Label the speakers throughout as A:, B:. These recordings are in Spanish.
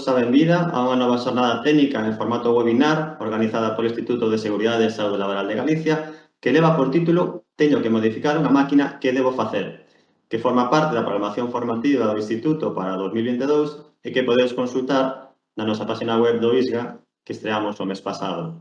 A: todos a benvida a unha nova xornada técnica en formato webinar organizada polo Instituto de Seguridade e Saúde Laboral de Galicia que leva por título Teño que modificar unha máquina, que debo facer?, que forma parte da programación formativa do Instituto para 2022 e que podedes consultar na nosa página web do ISGA que estreamos o mes pasado.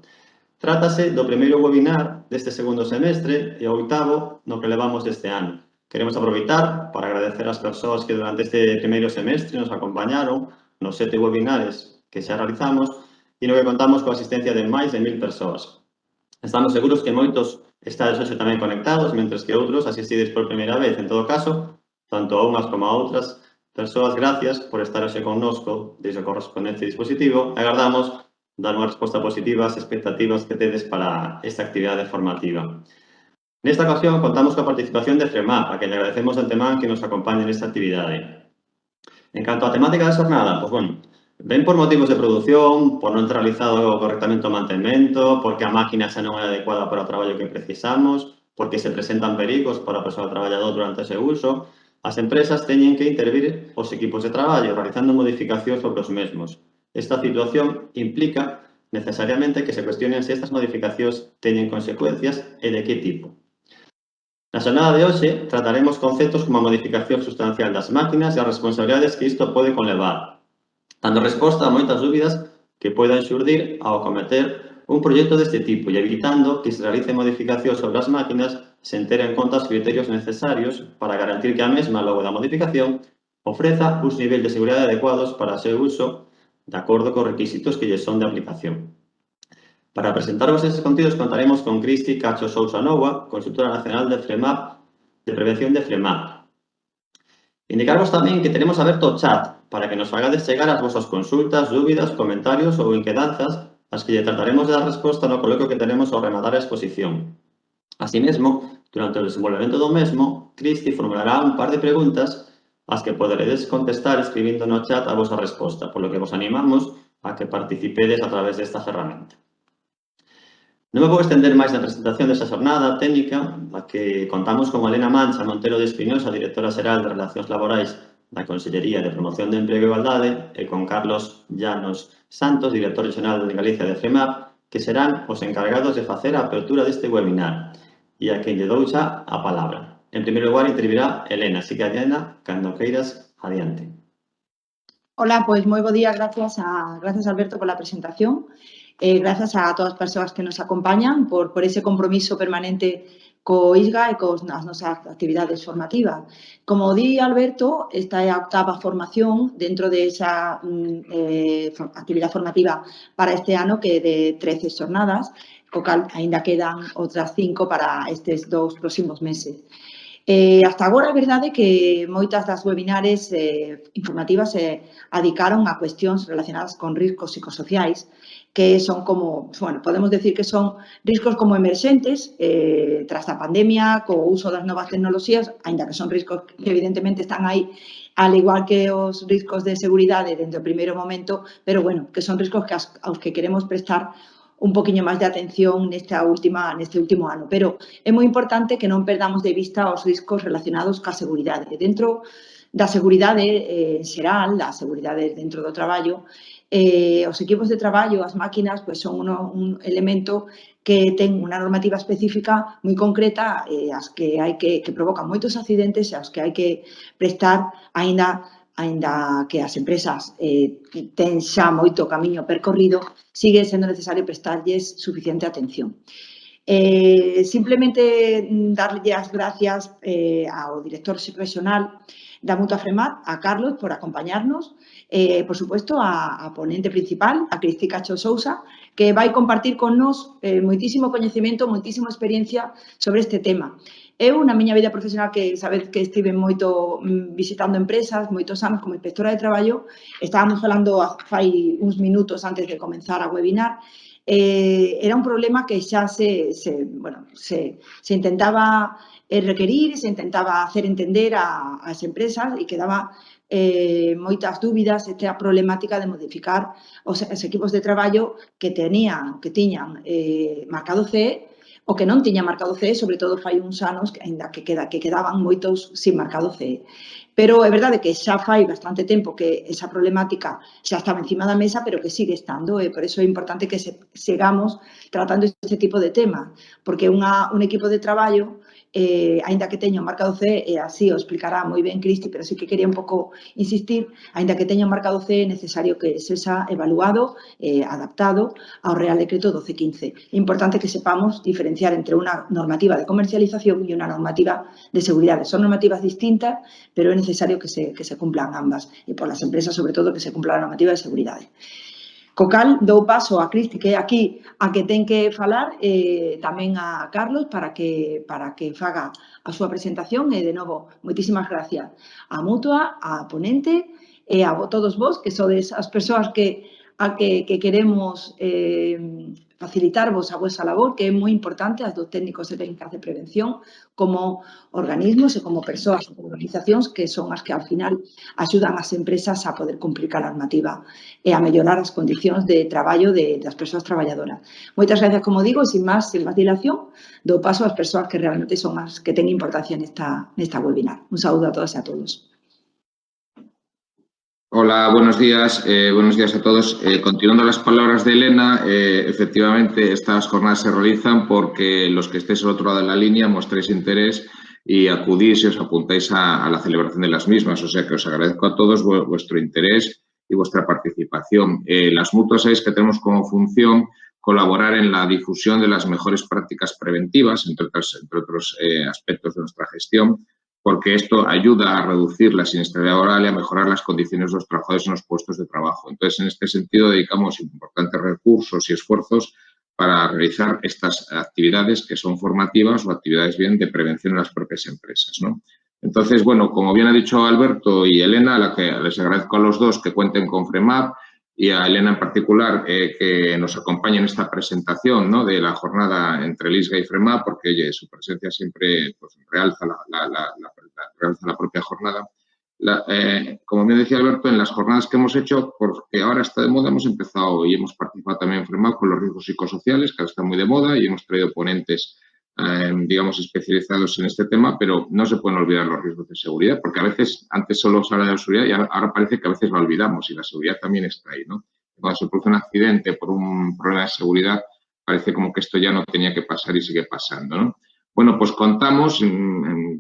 A: Trátase do primeiro webinar deste segundo semestre e o oitavo no que levamos deste ano. Queremos aproveitar para agradecer ás persoas que durante este primeiro semestre nos acompañaron nos 7 webinares que xa realizamos e no que contamos coa asistencia de máis de 1000 persoas. Estamos seguros que moitos estades hoxe tamén conectados, mentres que outros asistides por primeira vez. En todo caso, tanto a unhas como a outras persoas, gracias por estar hoxe connosco desde o correspondente dispositivo e agardamos dar unha resposta positiva ás expectativas que tedes para esta actividade formativa. Nesta ocasión, contamos coa participación de FREMAP, a que lle agradecemos de antemán que nos acompañe nesta actividade. En canto á temática da xornada, ben por motivos de produción, por non ter realizado correctamente o mantemento, porque a máquina xa non é adecuada para o traballo que precisamos, porque se presentan perigos para a persoa traballador durante ese uso, as empresas teñen que intervir os equipos de traballo realizando modificacións sobre os mesmos. Esta situación implica necesariamente que se cuestionen se estas modificacións teñen consecuencias e de que tipo. Na xornada de hoxe trataremos conceptos como a modificación sustancial das máquinas e as responsabilidades que isto pode conlevar, dando resposta a moitas dúbidas que poidan xurdir ao cometer un proxecto deste tipo e evitando que se realice modificacións sobre as máquinas sen ter en conta os criterios necesarios para garantir que a mesma, logo da modificación, ofreza uns niveis de seguridade adecuados para o seu uso de acordo cos requisitos que lle son de aplicación. Para presentarvos estes contidos contaremos con Cristi Cacho Sousa Nova, consultora nacional de FREMAP, de prevención de FREMAP. Indicarvos tamén que tenemos aberto o chat para que nos fagades chegar as vosas consultas, dúbidas, comentarios ou inquedanzas as que lle trataremos de dar resposta no coloquio que tenemos ao rematar a exposición. Así mesmo, durante o desenvolvemento do mesmo, Cristi formulará un par de preguntas as que poderedes contestar escribindo no chat a vosa resposta, polo que vos animamos a que participedes a través desta ferramenta. Non me vou estender máis na presentación desta xornada técnica, a que contamos con Elena Mancha Montero de Espinosa, directora xeral de Relacións Laborais da Consellería de Promoción de Emprego e Igualdade, e con Carlos Llanos Santos, director regional de Galicia de FREMAP, que serán os encargados de facer a apertura deste webinar, e a quen lle dou xa a palabra. En primeiro lugar, intervirá Elena, así que Elena, cando queiras, adiante.
B: Hola, pois moi bo día, gracias Alberto pola presentación. Gracias a todas as persoas que nos acompañan por ese compromiso permanente co ISGA e cos as nosas actividades formativas. Como di Alberto, esta é a octava formación dentro de esa actividade formativa para este ano, que é de 13 xornadas, co cal aínda quedan outras 5 para estes 2 próximos meses. Hasta agora, a verdade é que moitas das webinares informativas se adicaron a cuestións relacionadas con riscos psicosociais, que son como, podemos decir que son riscos como emerxentes tras a pandemia, co uso das novas tecnoloxías, aínda que son riscos que evidentemente están aí, al igual que os riscos de seguridade dentro do primeiro momento, pero, que son riscos aos que queremos prestar un poquinho máis de atención neste último ano. Pero é moi importante que non perdamos de vista os riscos relacionados ca seguridade. Dentro da seguridade en xeral, da seguridade dentro do traballo, os equipos de traballo, as máquinas, son un elemento que ten unha normativa específica moi concreta as que hai que provocan moitos accidentes e aos que hai que prestar aínda que as empresas ten xa moito camiño percorrido, sigue sendo necesario prestarlles suficiente atención. Simplemente darlle as gracias ao director regional da Mutua FREMAP, a Carlos, por acompañarnos, por supuesto, a ponente principal, a Cristi Cacho Sousa, que vai compartir con nos moitísimo coñecemento, moitísima experiencia sobre este tema. Eu, na miña vida profesional, que sabed que estive moito visitando empresas, moitos anos como inspectora de traballo, estábamos falando fai uns minutos antes de comenzar a webinar, era un problema que xa se intentaba requerir, se intentaba hacer entender ás empresas e que daba moitas dúbidas esta problemática de modificar os equipos de traballo que tiñan marcado CE o que non tiña marcado CE, sobre todo fai uns anos, aínda que quedaban moitos sin marcado CE. Pero é verdade que xa fai bastante tempo que esa problemática xa estaba encima da mesa, pero que sigue estando, e por iso é importante que sigamos tratando este tipo de temas, porque un equipo de traballo, aínda que teña o marcado C, e así o explicará moi ben Cristi, pero sí que quería un pouco insistir, aínda que teña o marcado C, é necesario que sexa evaluado, adaptado ao Real Decreto 1215. É importante que sepamos diferenciar entre unha normativa de comercialización e unha normativa de seguridade. Son normativas distintas, pero é necesario que se cumplan ambas, e por las empresas, sobre todo, que se cumpla a normativa de seguridade. Co cal, dou paso a Cristi, que é aquí a que ten que falar, tamén a Carlos, para que faga a súa presentación, e, de novo, moitísimas gracias á Mutua, á ponente, e a todos vos, que sodes as persoas que queremos facilitarvos a vosa labor, que é moi importante, as dos técnicos e técnicas de prevención, como organismos e como persoas e organizacións que son as que, ao final, axudan as empresas a poder cumplir a normativa e a mellorar as condicións de traballo das persoas traballadoras. Moitas gracias, como digo, e sin máis dilación, dou paso ás persoas que realmente son as que ten importancia nesta webinar. Un saúdo a todas e a todos.
C: Hola, buenos días a todos. Continuando las palabras de Elena, efectivamente estas jornadas se realizan porque los que estéis al otro lado de la línea mostréis interés y acudís y os apuntáis a la celebración de las mismas. O sea que os agradezco a todos vuestro interés y vuestra participación. Las mutuas sabéis que tenemos como función colaborar en la difusión de las mejores prácticas preventivas, entre otros aspectos de nuestra gestión, porque esto ayuda a reducir la siniestralidad laboral y a mejorar las condiciones de los trabajadores en los puestos de trabajo. Entonces, en este sentido, dedicamos importantes recursos y esfuerzos para realizar estas actividades que son formativas o actividades bien de prevención en las propias empresas, ¿no? Entonces, bueno, como bien ha dicho Alberto y Elena, a la que les agradezco a los dos que cuenten con FREMAP, y a Elena en particular, que nos acompaña en esta presentación, ¿no?, de la jornada entre el ISGA y FREMAP, porque oye, su presencia siempre pues, realza la propia jornada. Como bien decía Alberto, en las jornadas que hemos hecho, porque ahora está de moda, hemos empezado y hemos participado también en FREMAP con los riesgos psicosociales, que ahora está muy de moda, y hemos traído ponentes digamos, especializados en este tema, pero no se pueden olvidar los riesgos de seguridad, porque a veces, antes solo se habla de la seguridad y ahora parece que a veces la olvidamos y la seguridad también está ahí, ¿no? Cuando se produce un accidente por un problema de seguridad, parece como que esto ya no tenía que pasar y sigue pasando, ¿no? Bueno, pues contamos,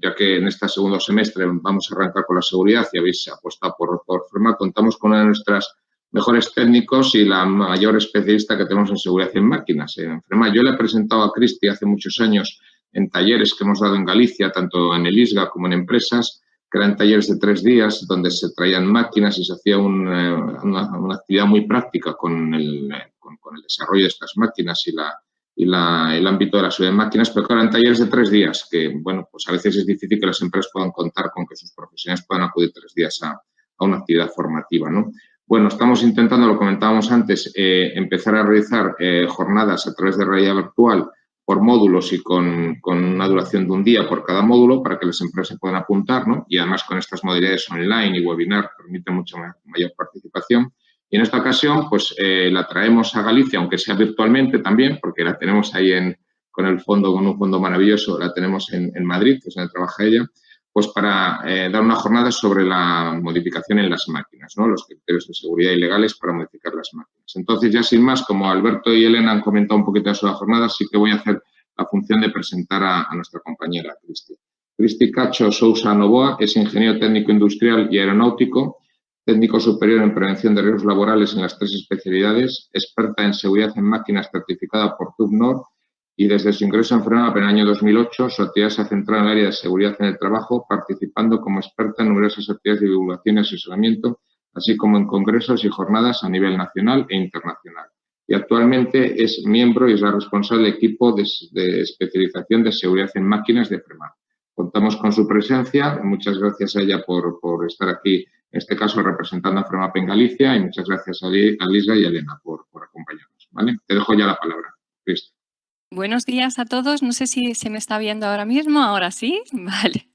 C: ya que en este segundo semestre vamos a arrancar con la seguridad y habéis apostado por FREMAP, contamos con una de nuestras mejores técnicos y la mayor especialista que tenemos en seguridad en máquinas, en FREMAP. Yo le he presentado a Cristi hace muchos años en talleres que hemos dado en Galicia, tanto en el ISGA como en empresas, que eran talleres de 3 días donde se traían máquinas y se hacía una actividad muy práctica con el desarrollo de estas máquinas y el ámbito de la seguridad de máquinas, pero claro, en talleres de 3 días, que bueno, pues a veces es difícil que las empresas puedan contar con que sus profesionales puedan acudir 3 días a una actividad formativa, ¿no? Bueno, estamos intentando, lo comentábamos antes, empezar a realizar jornadas a través de realidad virtual por módulos y con una duración de un día por cada módulo para que las empresas se puedan apuntar, ¿no? Y además con estas modalidades online y webinar permite mucha mayor participación. Y en esta ocasión, pues la traemos a Galicia, aunque sea virtualmente también, porque la tenemos ahí con un fondo maravilloso, la tenemos en Madrid, que es donde trabaja ella, pues para dar una jornada sobre la modificación en las máquinas, ¿no? Los criterios de seguridad y legales para modificar las máquinas. Entonces, ya sin más, como Alberto y Elena han comentado un poquito sobre la jornada, sí que voy a hacer la función de presentar a nuestra compañera Cristi. Cristi Cacho Sousa Novoa, que es ingeniero técnico industrial y aeronáutico, técnico superior en prevención de riesgos laborales en las 3 especialidades, experta en seguridad en máquinas certificada por TUBNOR, y desde su ingreso en FREMAP en el año 2008, su actividad se ha centrado en el área de seguridad en el trabajo, participando como experta en numerosas actividades de divulgación y asesoramiento, así como en congresos y jornadas a nivel nacional e internacional. Y actualmente es miembro y es la responsable del equipo de especialización de seguridad en máquinas de FREMAP. Contamos con su presencia, muchas gracias a ella por estar aquí, en este caso representando a FREMAP en Galicia, y muchas gracias a Lisa y a Elena por acompañarnos, ¿vale? Te dejo ya la palabra, Cristi.
D: Buenos días a todos. No sé si se me está viendo ahora mismo. Ahora sí. Vale.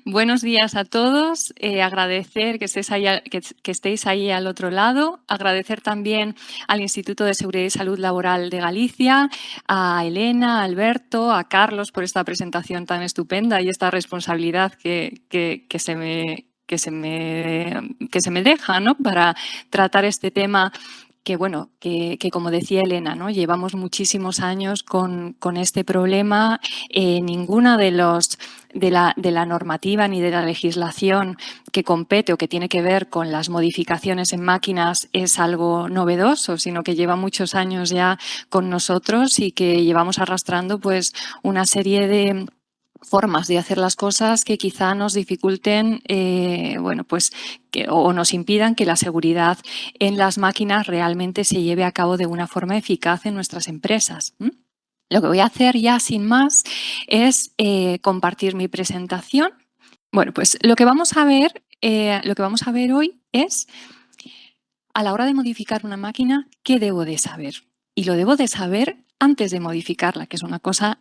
D: Buenos días a todos. Agradecer que estéis ahí al otro lado. Agradecer también al Instituto de Seguridad y Salud Laboral de Galicia, a Elena, a Alberto, a Carlos por esta presentación tan estupenda y esta responsabilidad que se me deja, ¿no? Para tratar este tema que, bueno, que como decía Elena, ¿no? Llevamos muchísimos años con este problema. Ninguna de la normativa ni de la legislación que compete o que tiene que ver con las modificaciones en máquinas es algo novedoso, sino que lleva muchos años ya con nosotros y que llevamos arrastrando pues una serie de formas de hacer las cosas que quizá nos dificulten, bueno, pues o nos impidan que la seguridad en las máquinas realmente se lleve a cabo de una forma eficaz en nuestras empresas. Lo que voy a hacer ya sin más es compartir mi presentación. Bueno, pues lo que vamos a ver hoy es, a la hora de modificar una máquina, ¿qué debo de saber? Y lo debo de saber antes de modificarla, que es una cosa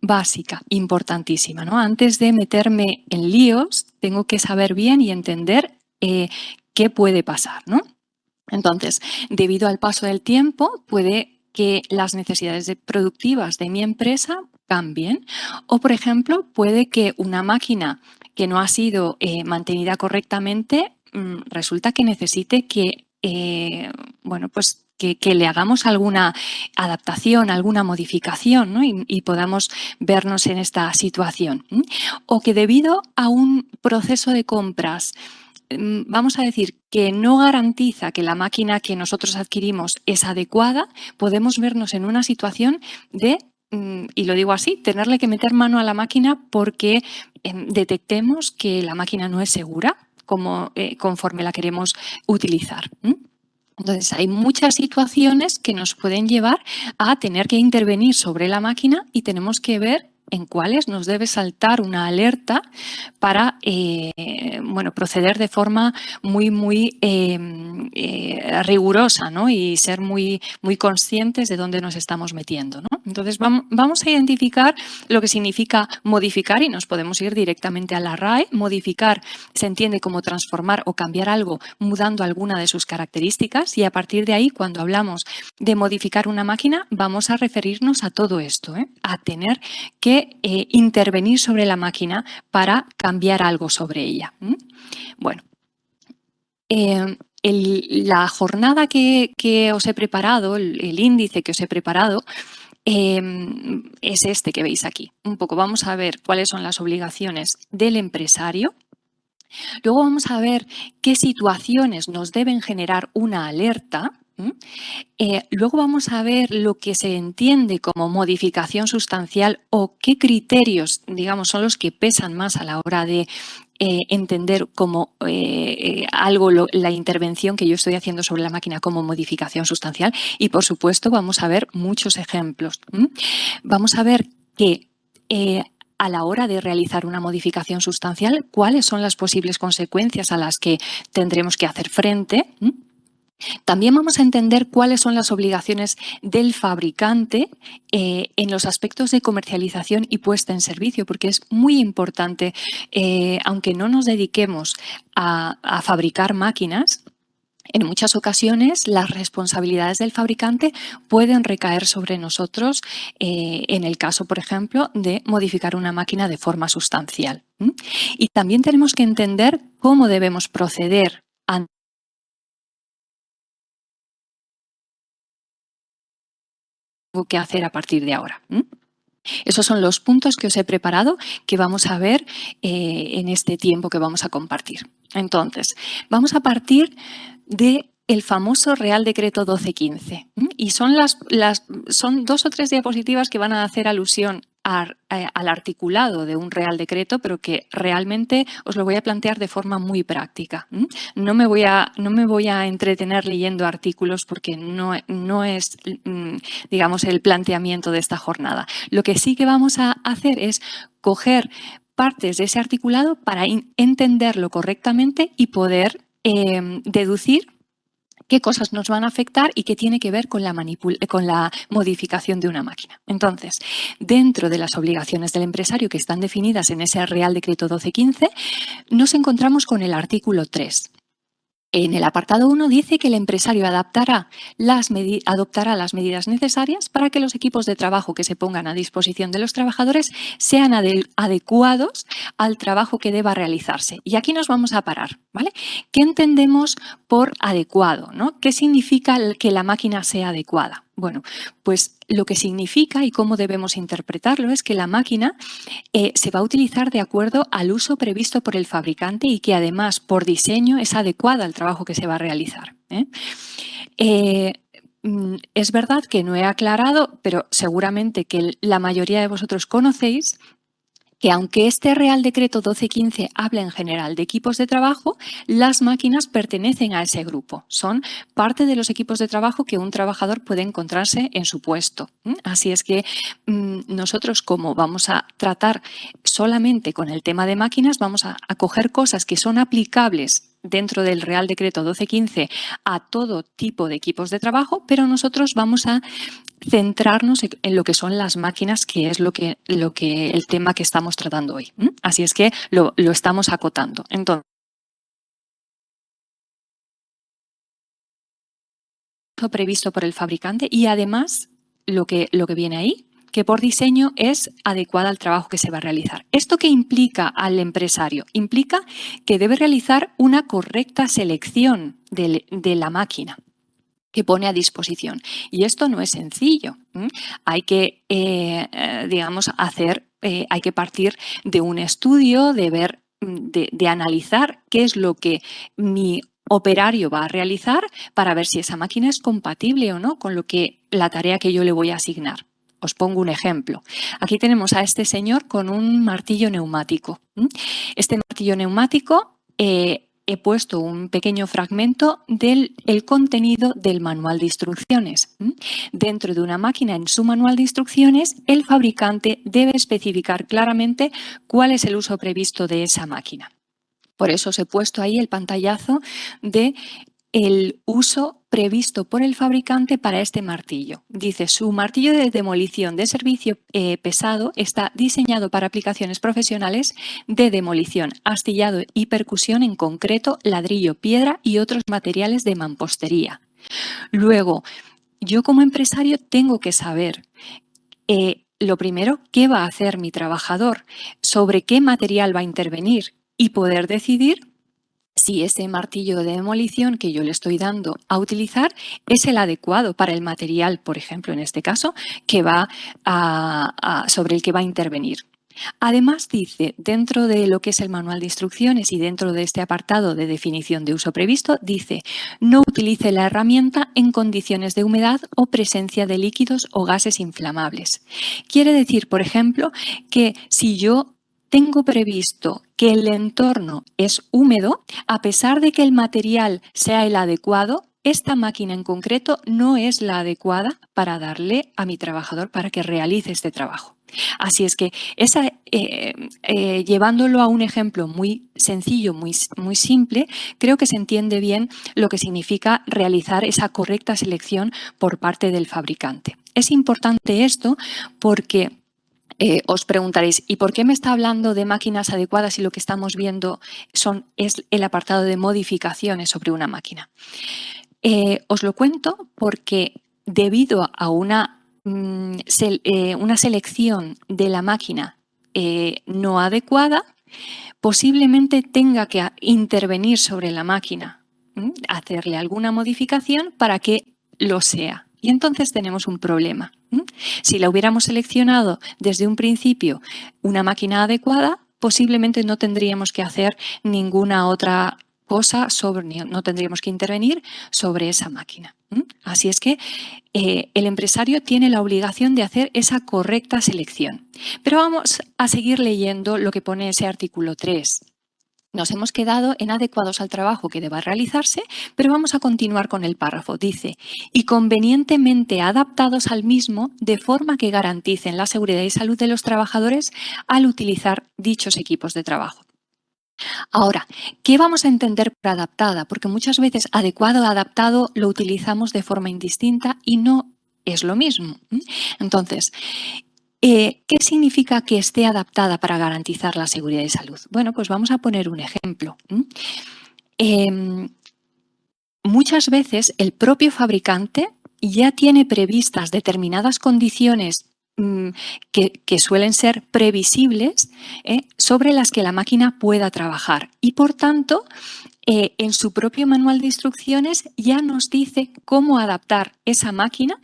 D: básica, importantísima, ¿no? Antes de meterme en líos, tengo que saber bien y entender qué puede pasar, ¿no? Entonces, debido al paso del tiempo, puede que las necesidades productivas de mi empresa cambien o, por ejemplo, puede que una máquina que no ha sido mantenida correctamente resulta que necesite que, bueno, pues que le hagamos alguna adaptación, alguna modificación, ¿no? y podamos vernos en esta situación. O que debido a un proceso de compras, vamos a decir que no garantiza que la máquina que nosotros adquirimos es adecuada, podemos vernos en una situación de, y lo digo así, tenerle que meter mano a la máquina porque detectemos que la máquina no es segura conforme la queremos utilizar. Entonces, hay muchas situaciones que nos pueden llevar a tener que intervenir sobre la máquina y tenemos que ver en cuáles nos debe saltar una alerta para bueno, proceder de forma muy rigurosa, ¿no? Y ser muy conscientes de dónde nos estamos metiendo, ¿no? Entonces, vamos a identificar lo que significa modificar y nos podemos ir directamente a la RAE. Modificar se entiende como transformar o cambiar algo mudando alguna de sus características y a partir de ahí, cuando hablamos de modificar una máquina, vamos a referirnos a todo esto, a tener que intervenir sobre la máquina para cambiar algo sobre ella. Bueno, la jornada que os he preparado, el índice que os he preparado, es este que veis aquí. Un poco vamos a ver cuáles son las obligaciones del empresario. Luego vamos a ver qué situaciones nos deben generar una alerta. Luego vamos a ver lo que se entiende como modificación sustancial o qué criterios, digamos, son los que pesan más a la hora de entender como la intervención que yo estoy haciendo sobre la máquina como modificación sustancial. Y, por supuesto, vamos a ver muchos ejemplos. Vamos a ver que a la hora de realizar una modificación sustancial, cuáles son las posibles consecuencias a las que tendremos que hacer frente. También vamos a entender cuáles son las obligaciones del fabricante en los aspectos de comercialización y puesta en servicio, porque es muy importante, aunque no nos dediquemos a fabricar máquinas, en muchas ocasiones las responsabilidades del fabricante pueden recaer sobre nosotros en el caso, por ejemplo, de modificar una máquina de forma sustancial. Y también tenemos que entender cómo debemos proceder ante que hacer a partir de ahora. Esos son los puntos que os he preparado que vamos a ver en este tiempo que vamos a compartir. Entonces, vamos a partir del famoso Real Decreto 1215 y son 2 o 3 diapositivas que van a hacer alusión al articulado de un Real Decreto, pero que realmente os lo voy a plantear de forma muy práctica. No me voy a entretener leyendo artículos porque no es, digamos, el planteamiento de esta jornada. Lo que sí que vamos a hacer es coger partes de ese articulado para entenderlo correctamente y poder deducir qué cosas nos van a afectar y qué tiene que ver con la modificación de una máquina. Entonces, dentro de las obligaciones del empresario que están definidas en ese Real Decreto 1215, nos encontramos con el artículo 3. En el apartado 1 dice que el empresario adoptará las medidas necesarias para que los equipos de trabajo que se pongan a disposición de los trabajadores sean adecuados al trabajo que deba realizarse. Y aquí nos vamos a parar, ¿vale? ¿Qué entendemos por adecuado, ¿no? ¿Qué significa que la máquina sea adecuada? Bueno, pues lo que significa y cómo debemos interpretarlo es que la máquina se va a utilizar de acuerdo al uso previsto por el fabricante y que además por diseño es adecuada al trabajo que se va a realizar. Es verdad que no he aclarado, pero seguramente que la mayoría de vosotros conocéis que aunque este Real Decreto 1215 habla en general de equipos de trabajo, las máquinas pertenecen a ese grupo. Son parte de los equipos de trabajo que un trabajador puede encontrarse en su puesto. Así es que nosotros, como vamos a tratar solamente con el tema de máquinas, vamos a coger cosas que son aplicables dentro del Real Decreto 1215 a todo tipo de equipos de trabajo, pero nosotros vamos a centrarnos en lo que son las máquinas, que es el tema que estamos tratando hoy. Así es que lo estamos acotando. Entonces, previsto por el fabricante y además lo que viene ahí, que por diseño es adecuada al trabajo que se va a realizar. ¿Esto qué implica al empresario? Implica que debe realizar una correcta selección de la máquina que pone a disposición. Y esto no es sencillo. Hay que, hay que partir de un estudio, de ver, de analizar qué es lo que mi operario va a realizar para ver si esa máquina es compatible o no con la tarea que yo le voy a asignar. Os pongo un ejemplo. Aquí tenemos a este señor con un martillo neumático. Este martillo neumático he puesto un pequeño fragmento del contenido del manual de instrucciones. Dentro de una máquina, en su manual de instrucciones, el fabricante debe especificar claramente cuál es el uso previsto de esa máquina. Por eso os he puesto ahí el pantallazo de el uso previsto por el fabricante para este martillo. Dice, su martillo de demolición de servicio pesado está diseñado para aplicaciones profesionales de demolición, astillado y percusión, en concreto ladrillo, piedra y otros materiales de mampostería. Luego, yo como empresario tengo que saber lo primero, qué va a hacer mi trabajador, sobre qué material va a intervenir y poder decidir si ese martillo de demolición que yo le estoy dando a utilizar es el adecuado para el material, por ejemplo, en este caso, que sobre el que va a intervenir. Además, dice, dentro de lo que es el manual de instrucciones y dentro de este apartado de definición de uso previsto, dice, no utilice la herramienta en condiciones de humedad o presencia de líquidos o gases inflamables. Quiere decir, por ejemplo, que si yo tengo previsto que el entorno es húmedo, a pesar de que el material sea el adecuado, esta máquina en concreto no es la adecuada para darle a mi trabajador para que realice este trabajo. Así es que llevándolo a un ejemplo muy sencillo, muy simple, creo que se entiende bien lo que significa realizar esa correcta selección por parte del fabricante. Es importante esto porque os preguntaréis, ¿y por qué me está hablando de máquinas adecuadas si lo que estamos viendo es el apartado de modificaciones sobre una máquina? Os lo cuento porque debido a una selección de la máquina no adecuada, posiblemente tenga que intervenir sobre la máquina, hacerle alguna modificación para que lo sea. Y entonces tenemos un problema. Si la hubiéramos seleccionado desde un principio una máquina adecuada, posiblemente no tendríamos que hacer ninguna otra cosa, no tendríamos que intervenir sobre esa máquina. Así es que el empresario tiene la obligación de hacer esa correcta selección. Pero vamos a seguir leyendo lo que pone ese artículo 3. Nos hemos quedado en adecuados al trabajo que deba realizarse, pero vamos a continuar con el párrafo. Dice, y convenientemente adaptados al mismo de forma que garanticen la seguridad y salud de los trabajadores al utilizar dichos equipos de trabajo. Ahora, ¿qué vamos a entender por adaptada? Porque muchas veces adecuado o adaptado lo utilizamos de forma indistinta y no es lo mismo. Entonces, ¿qué significa que esté adaptada para garantizar la seguridad y salud? Bueno, pues vamos a poner un ejemplo. muchas veces el propio fabricante ya tiene previstas determinadas condiciones que suelen ser previsibles sobre las que la máquina pueda trabajar y, por tanto, en su propio manual de instrucciones ya nos dice cómo adaptar esa máquina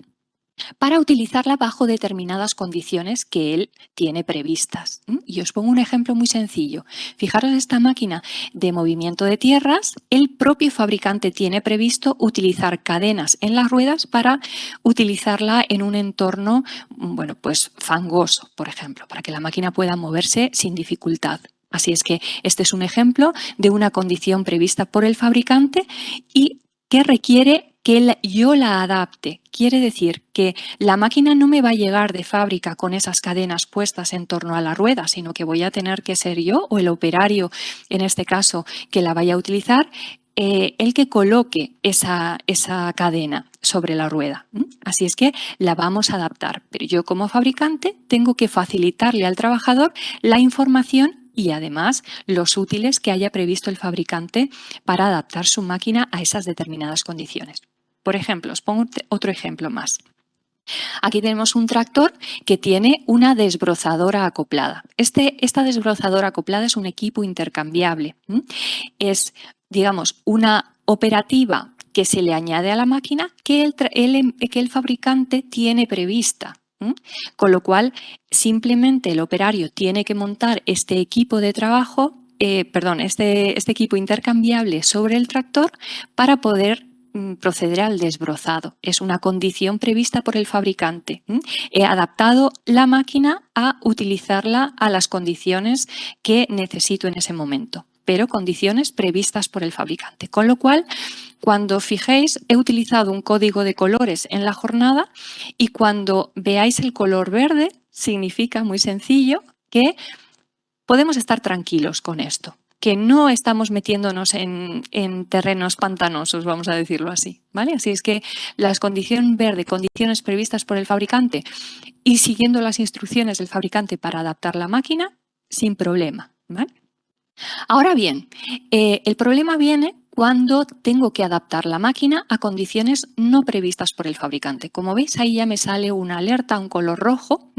D: para utilizarla bajo determinadas condiciones que él tiene previstas. Y os pongo un ejemplo muy sencillo. Fijaros, esta máquina de movimiento de tierras, el propio fabricante tiene previsto utilizar cadenas en las ruedas para utilizarla en un entorno, bueno, pues fangoso, por ejemplo, para que la máquina pueda moverse sin dificultad. Así es que este es un ejemplo de una condición prevista por el fabricante y que requiere que yo la adapte. Quiere decir que la máquina no me va a llegar de fábrica con esas cadenas puestas en torno a la rueda, sino que voy a tener que ser yo o el operario, en este caso, que la vaya a utilizar, el que coloque esa cadena sobre la rueda. Así es que la vamos a adaptar. Pero yo, como fabricante, tengo que facilitarle al trabajador la información y además los útiles que haya previsto el fabricante para adaptar su máquina a esas determinadas condiciones. Por ejemplo, os pongo otro ejemplo más. Aquí tenemos un tractor que tiene una desbrozadora acoplada. Esta desbrozadora acoplada es un equipo intercambiable. Es, digamos, una operativa que se le añade a la máquina que el fabricante tiene prevista. Con lo cual, simplemente el operario tiene que montar este equipo de trabajo, este equipo intercambiable sobre el tractor para poder proceder al desbrozado. Es una condición prevista por el fabricante. He adaptado la máquina a utilizarla a las condiciones que necesito en ese momento, pero condiciones previstas por el fabricante. Con lo cual, cuando fijéis, he utilizado un código de colores en la jornada y cuando veáis el color verde, significa muy sencillo que podemos estar tranquilos con esto, que no estamos metiéndonos en terrenos pantanosos, vamos a decirlo así, ¿vale? Así es que las condiciones verde, condiciones previstas por el fabricante y siguiendo las instrucciones del fabricante para adaptar la máquina, sin problema, ¿vale? Ahora bien, el problema viene cuando tengo que adaptar la máquina a condiciones no previstas por el fabricante. Como veis, ahí ya me sale una alerta, un color rojo.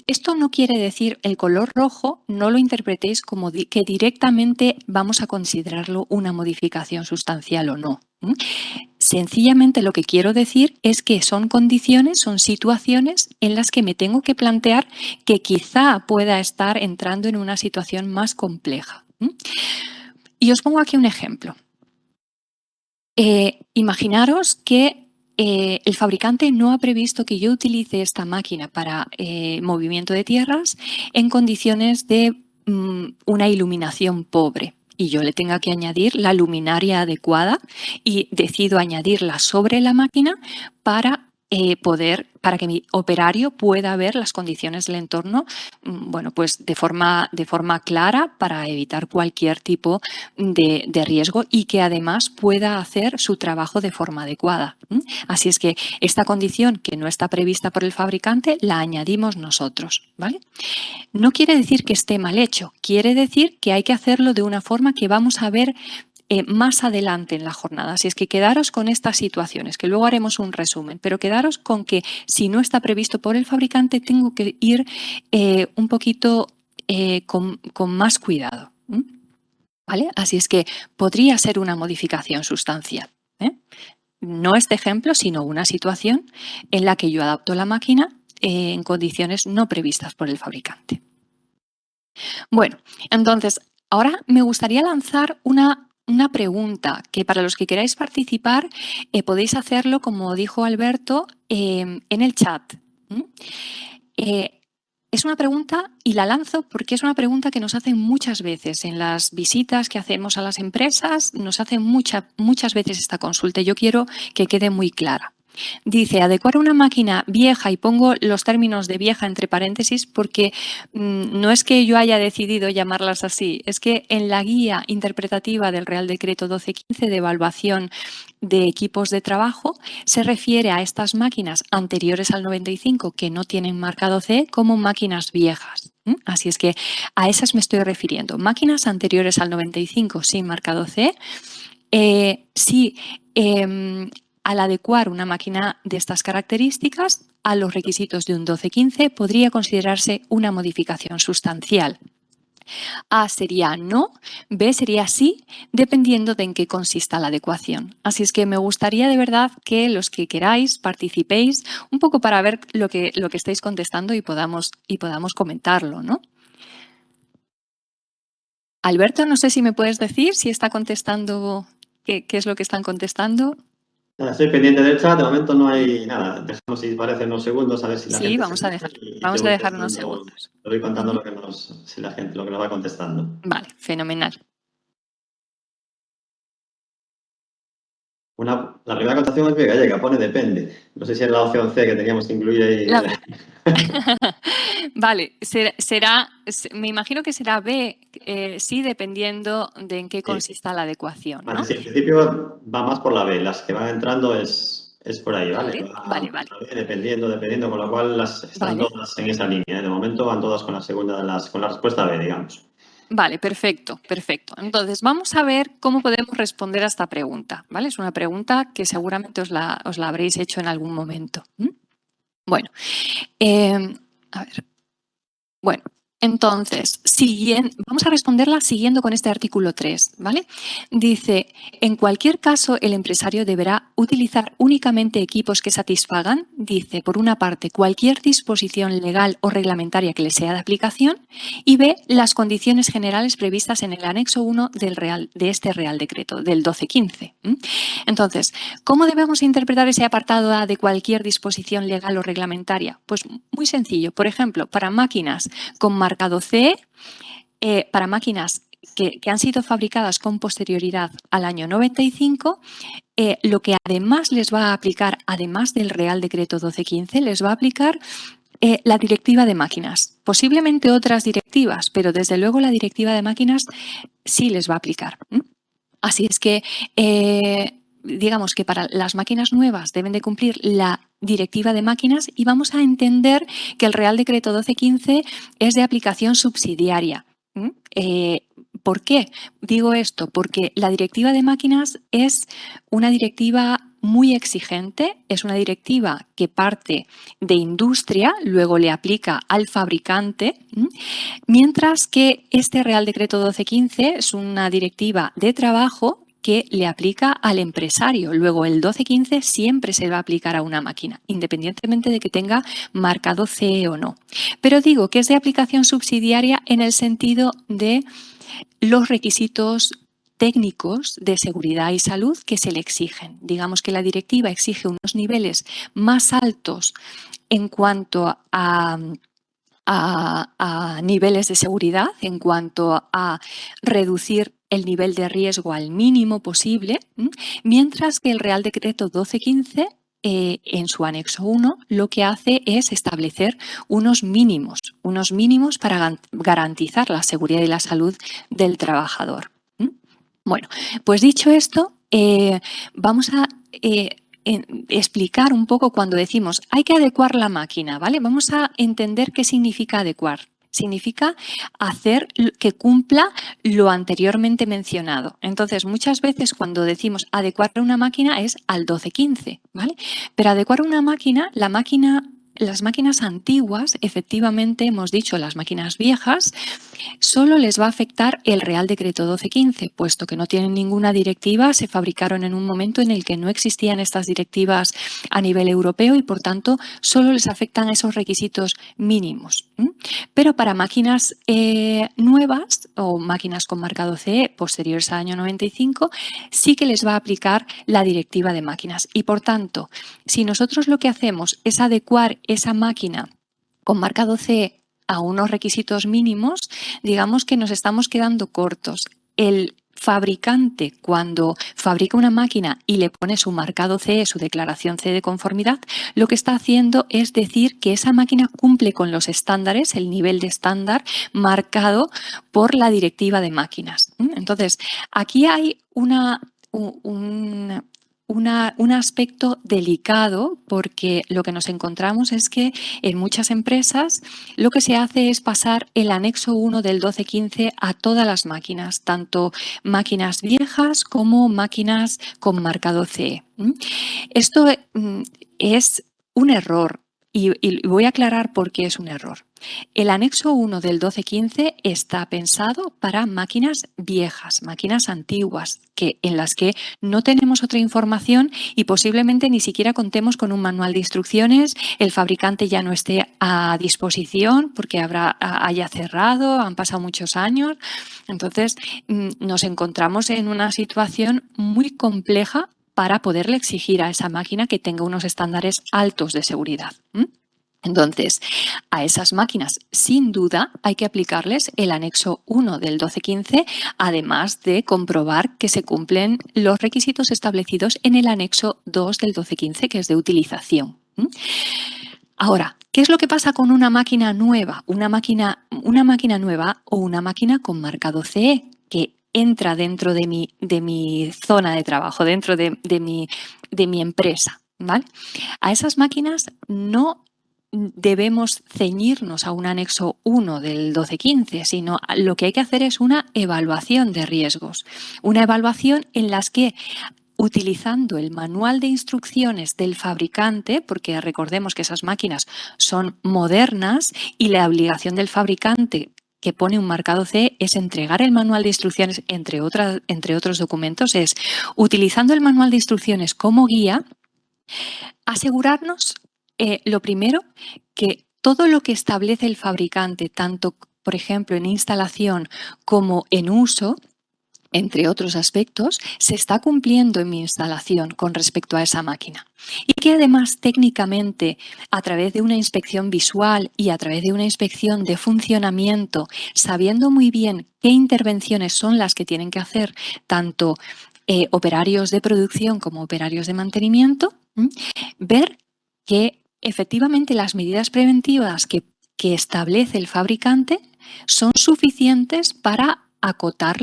D: Esto no quiere decir, el color rojo no lo interpretéis como que directamente vamos a considerarlo una modificación sustancial o no. Sencillamente lo que quiero decir es que son condiciones, son situaciones en las que me tengo que plantear que quizá pueda estar entrando en una situación más compleja. Y os pongo aquí un ejemplo. Imaginaros que el fabricante no ha previsto que yo utilice esta máquina para movimiento de tierras en condiciones de una iluminación pobre y yo le tenga que añadir la luminaria adecuada y decido añadirla sobre la máquina para que mi operario pueda ver las condiciones del entorno, bueno, pues de forma clara para evitar cualquier tipo de riesgo y que además pueda hacer su trabajo de forma adecuada. Así es que esta condición que no está prevista por el fabricante la añadimos nosotros, ¿vale? No quiere decir que esté mal hecho, quiere decir que hay que hacerlo de una forma que vamos a ver más adelante en la jornada. Así es que quedaros con estas situaciones, que luego haremos un resumen, pero quedaros con que si no está previsto por el fabricante, tengo que ir un poquito con más cuidado. ¿Vale? Así es que podría ser una modificación sustancial. No este ejemplo, sino una situación en la que yo adapto la máquina en condiciones no previstas por el fabricante. Bueno, entonces, ahora me gustaría lanzar una pregunta que para los que queráis participar podéis hacerlo, como dijo Alberto, en el chat. Es una pregunta y la lanzo porque es una pregunta que nos hacen muchas veces en las visitas que hacemos a las empresas, nos hacen muchas veces esta consulta y yo quiero que quede muy clara. Dice, adecuar una máquina vieja, y pongo los términos de vieja entre paréntesis porque no es que yo haya decidido llamarlas así, es que en la guía interpretativa del Real Decreto 1215 de evaluación de equipos de trabajo se refiere a estas máquinas anteriores al 95 que no tienen marcado CE como máquinas viejas. Así es que a esas me estoy refiriendo. Máquinas anteriores al 95 sin marcado CE si al adecuar una máquina de estas características a los requisitos de un 1215 podría considerarse una modificación sustancial. A sería no, B sería sí, dependiendo de en qué consista la adecuación. Así es que me gustaría de verdad que los que queráis participéis un poco para ver lo que estáis contestando y podamos comentarlo, ¿no? Alberto, no sé si me puedes decir si está contestando, qué es lo que están contestando.
A: Estoy pendiente del chat, de momento no hay nada. Dejamos, si parece, unos segundos a ver si la gente
D: vamos
A: se
D: a
A: anima
D: dejar,
A: y
D: vamos
A: te
D: a
A: voy
D: dejar unos
A: contando,
D: segundos.
A: te voy contando lo que nos va contestando.
D: Vale, fenomenal.
A: La primera contestación es B, gallega, pone depende. No sé si es la opción C que teníamos que incluir ahí.
D: Vale, me imagino que será B, sí, dependiendo de en qué consista la adecuación, ¿no?
A: Vale, sí, en principio va más por la B. Las que van entrando es por ahí, ¿vale?
D: Vale.
A: B, dependiendo, con lo cual están todas en esa línea. De momento van todas con la segunda con la respuesta B, digamos.
D: Vale, perfecto. Entonces, vamos a ver cómo podemos responder a esta pregunta, ¿vale? Es una pregunta que seguramente os la habréis hecho en algún momento. Bueno, a ver. Bueno, entonces, vamos a responderla siguiendo con este artículo 3, ¿vale? Dice, en cualquier caso, el empresario deberá utilizar únicamente equipos que satisfagan, dice, por una parte, cualquier disposición legal o reglamentaria que le sea de aplicación y B, las condiciones generales previstas en el anexo 1 de este Real Decreto, del 1215. Entonces, ¿cómo debemos interpretar ese apartado A de cualquier disposición legal o reglamentaria? Pues muy sencillo. Por ejemplo, para máquinas con marcado CE, para máquinas que han sido fabricadas con posterioridad al año 95, lo que además les va a aplicar, además del Real Decreto 1215, les va a aplicar la Directiva de Máquinas. Posiblemente otras directivas, pero desde luego la Directiva de Máquinas sí les va a aplicar. Así es que digamos que para las máquinas nuevas deben de cumplir la Directiva de Máquinas y vamos a entender que el Real Decreto 1215 es de aplicación subsidiaria. ¿Por qué digo esto? Porque la Directiva de Máquinas es una directiva muy exigente, es una directiva que parte de industria, luego le aplica al fabricante, mientras que este Real Decreto 1215 es una directiva de trabajo que le aplica al empresario. Luego, el 1215 siempre se va a aplicar a una máquina, independientemente de que tenga marcado CE o no. Pero digo que es de aplicación subsidiaria en el sentido de los requisitos técnicos de seguridad y salud que se le exigen. Digamos que la directiva exige unos niveles más altos en cuanto a niveles de seguridad, en cuanto a reducir el nivel de riesgo al mínimo posible, mientras que el Real Decreto 1215, en su anexo 1, lo que hace es establecer unos mínimos para garantizar la seguridad y la salud del trabajador. Bueno, pues dicho esto, vamos a explicar un poco cuando decimos hay que adecuar la máquina, ¿vale? Vamos a entender qué significa adecuar. Significa hacer que cumpla lo anteriormente mencionado. Entonces, muchas veces cuando decimos adecuar una máquina es al 1215, ¿vale? Pero adecuar una máquina, las máquinas antiguas, efectivamente, hemos dicho las máquinas viejas, solo les va a afectar el Real Decreto 1215, puesto que no tienen ninguna directiva, se fabricaron en un momento en el que no existían estas directivas a nivel europeo y, por tanto, solo les afectan esos requisitos mínimos. Pero para máquinas nuevas o máquinas con marcado CE posteriores al año 95, sí que les va a aplicar la Directiva de Máquinas. Y, por tanto, si nosotros lo que hacemos es adecuar esa máquina con marcado CE a unos requisitos mínimos, digamos que nos estamos quedando cortos. El fabricante, cuando fabrica una máquina y le pone su marcado CE, su declaración CE de conformidad, lo que está haciendo es decir que esa máquina cumple con los estándares, el nivel de estándar marcado por la Directiva de Máquinas. Entonces, aquí hay un aspecto delicado, porque lo que nos encontramos es que en muchas empresas lo que se hace es pasar el anexo 1 del 1215 a todas las máquinas, tanto máquinas viejas como máquinas con marcado CE. Esto es un error y voy a aclarar por qué es un error. El anexo 1 del 1215 está pensado para máquinas viejas, máquinas antiguas, en las que no tenemos otra información y posiblemente ni siquiera contemos con un manual de instrucciones, el fabricante ya no esté a disposición porque haya cerrado, han pasado muchos años. Entonces, nos encontramos en una situación muy compleja para poderle exigir a esa máquina que tenga unos estándares altos de seguridad. Entonces, a esas máquinas, sin duda, hay que aplicarles el anexo 1 del 1215, además de comprobar que se cumplen los requisitos establecidos en el anexo 2 del 1215, que es de utilización. Ahora, ¿qué es lo que pasa con una máquina nueva? Una máquina nueva o una máquina con marcado CE, que entra dentro de mi zona de trabajo, dentro de mi empresa, ¿vale? A esas máquinas no debemos ceñirnos a un anexo 1 del 1215, sino lo que hay que hacer es una evaluación de riesgos, una evaluación en las que, utilizando el manual de instrucciones del fabricante, porque recordemos que esas máquinas son modernas y la obligación del fabricante que pone un marcado CE es entregar el manual de instrucciones, entre otros documentos, es, utilizando el manual de instrucciones como guía, asegurarnos, lo primero, que todo lo que establece el fabricante, tanto, por ejemplo, en instalación como en uso, entre otros aspectos, se está cumpliendo en mi instalación con respecto a esa máquina. Y que además técnicamente, a través de una inspección visual y a través de una inspección de funcionamiento, sabiendo muy bien qué intervenciones son las que tienen que hacer tanto operarios de producción como operarios de mantenimiento, ver que efectivamente las medidas preventivas que establece el fabricante son suficientes para acotar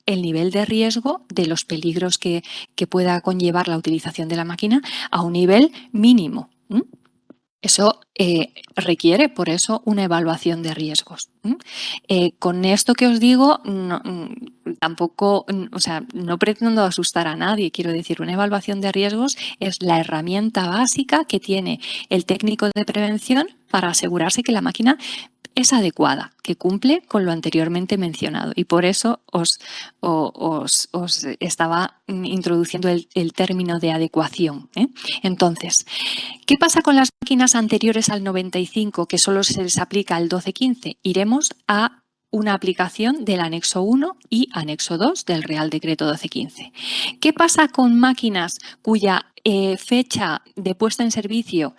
D: el nivel de riesgo de los peligros que pueda conllevar la utilización de la máquina a un nivel mínimo. Eso requiere, por eso, una evaluación de riesgos. Con esto que os digo, tampoco, o sea, no pretendo asustar a nadie. Quiero decir, una evaluación de riesgos es la herramienta básica que tiene el técnico de prevención para asegurarse que la máquina es adecuada, que cumple con lo anteriormente mencionado. Y por eso os estaba introduciendo el término de adecuación. Entonces, ¿qué pasa con las máquinas anteriores al 95 que solo se les aplica el 1215? Iremos a una aplicación del anexo 1 y anexo 2 del Real Decreto 1215. ¿Qué pasa con máquinas cuya fecha de puesta en servicio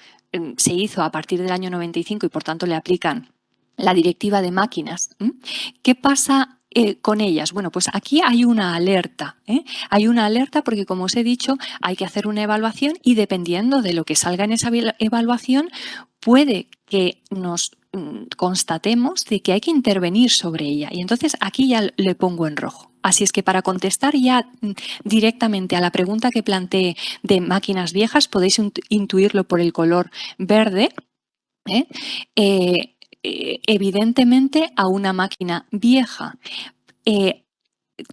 D: se hizo a partir del año 95 y por tanto le aplican la directiva de máquinas? ¿Qué pasa con ellas? Bueno, pues aquí hay una alerta. Hay una alerta porque, como os he dicho, hay que hacer una evaluación y dependiendo de lo que salga en esa evaluación, puede que nos constatemos de que hay que intervenir sobre ella. Y entonces aquí ya le pongo en rojo. Así es que para contestar ya directamente a la pregunta que planteé de máquinas viejas, podéis intuirlo por el color verde. Evidentemente, a una máquina vieja,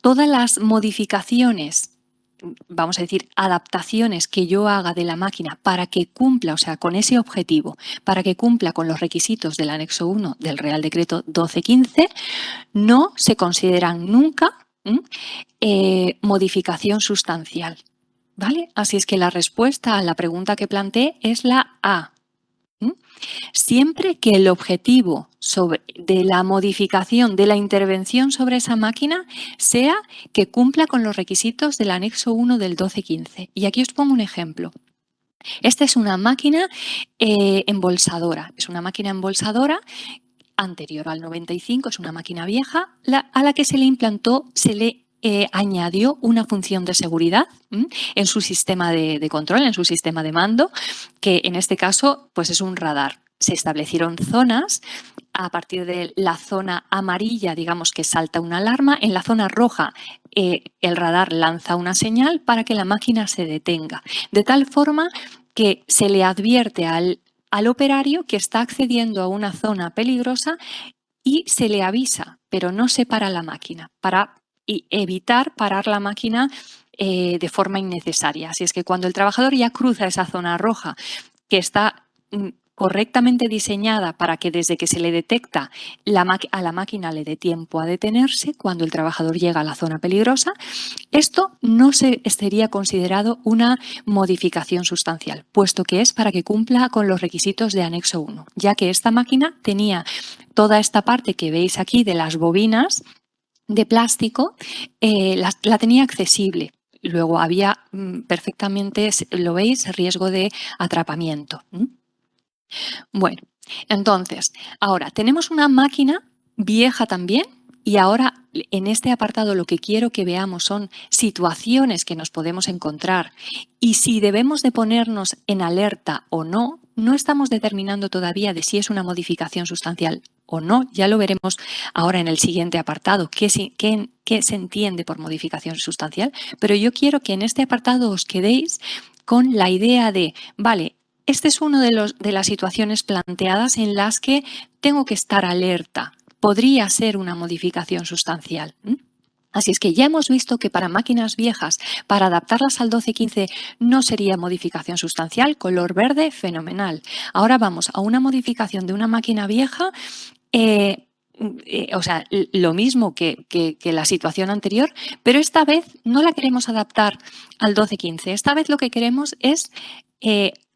D: todas las modificaciones, vamos a decir, adaptaciones que yo haga de la máquina para que cumpla, o sea, con ese objetivo, para que cumpla con los requisitos del anexo 1 del Real Decreto 1215, no se consideran nunca modificación sustancial. ¿Vale? Así es que la respuesta a la pregunta que planteé es la A. Siempre que el objetivo de la modificación, de la intervención sobre esa máquina sea que cumpla con los requisitos del anexo 1 del 1215. Y aquí os pongo un ejemplo. Esta es una máquina embolsadora. Es una máquina embolsadora anterior al 95, es una máquina vieja a la que se le implantó, se le añadió una función de seguridad en su sistema de control, en su sistema de mando, que en este caso pues es un radar. se establecieron zonas. A partir de la zona amarilla, digamos que salta una alarma. En la zona roja, el radar lanza una señal para que la máquina se detenga. De tal forma que se le advierte al operario que está accediendo a una zona peligrosa y se le avisa, pero no se para la máquina, para evitar parar la máquina de forma innecesaria. Así es que cuando el trabajador ya cruza esa zona roja, que está correctamente diseñada para que desde que se le detecta a la máquina le dé tiempo a detenerse, cuando el trabajador llega a la zona peligrosa, esto no sería considerado una modificación sustancial, puesto que es para que cumpla con los requisitos de anexo 1, ya que esta máquina tenía toda esta parte que veis aquí de las bobinas de plástico, la tenía accesible. Luego había perfectamente, lo veis, riesgo de atrapamiento. Bueno, entonces, ahora tenemos una máquina vieja también y ahora en este apartado lo que quiero que veamos son situaciones que nos podemos encontrar y si debemos de ponernos en alerta o no, no estamos determinando todavía de si es una modificación sustancial o no, ya lo veremos ahora en el siguiente apartado, qué se entiende por modificación sustancial, pero yo quiero que en este apartado os quedéis con la idea de, vale, este es una de las situaciones planteadas en las que tengo que estar alerta. Podría ser una modificación sustancial. Así es que ya hemos visto que para máquinas viejas, para adaptarlas al 1215 no sería modificación sustancial, color verde, fenomenal. Ahora vamos a una modificación de una máquina vieja, o sea, lo mismo que la situación anterior, pero esta vez no la queremos adaptar al 1215. Esta vez lo que queremos es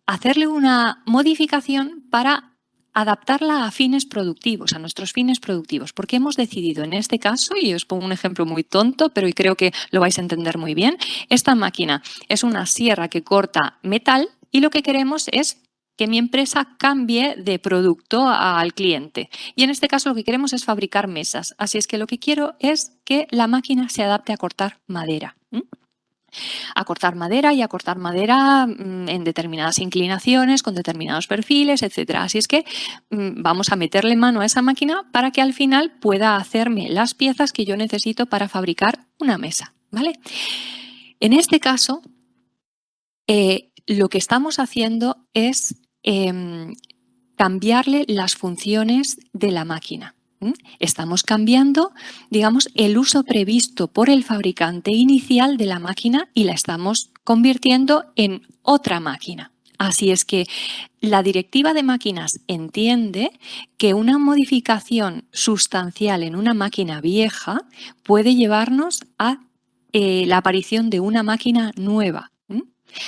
D: hacerle una modificación para adaptarla a fines productivos, a nuestros fines productivos, porque hemos decidido en este caso, y os pongo un ejemplo muy tonto, pero creo que lo vais a entender muy bien, esta máquina es una sierra que corta metal y lo que queremos es que mi empresa cambie de producto al cliente. Y en este caso lo que queremos es fabricar mesas, así es que lo que quiero es que la máquina se adapte a cortar madera. A cortar madera y a cortar madera en determinadas inclinaciones, con determinados perfiles, etc. Así es que vamos a meterle mano a esa máquina para que al final pueda hacerme las piezas que yo necesito para fabricar una mesa, ¿vale? En este caso, lo que estamos haciendo es cambiarle las funciones de la máquina. Estamos cambiando, digamos, el uso previsto por el fabricante inicial de la máquina y la estamos convirtiendo en otra máquina. Así es que la directiva de máquinas entiende que una modificación sustancial en una máquina vieja puede llevarnos a la aparición de una máquina nueva.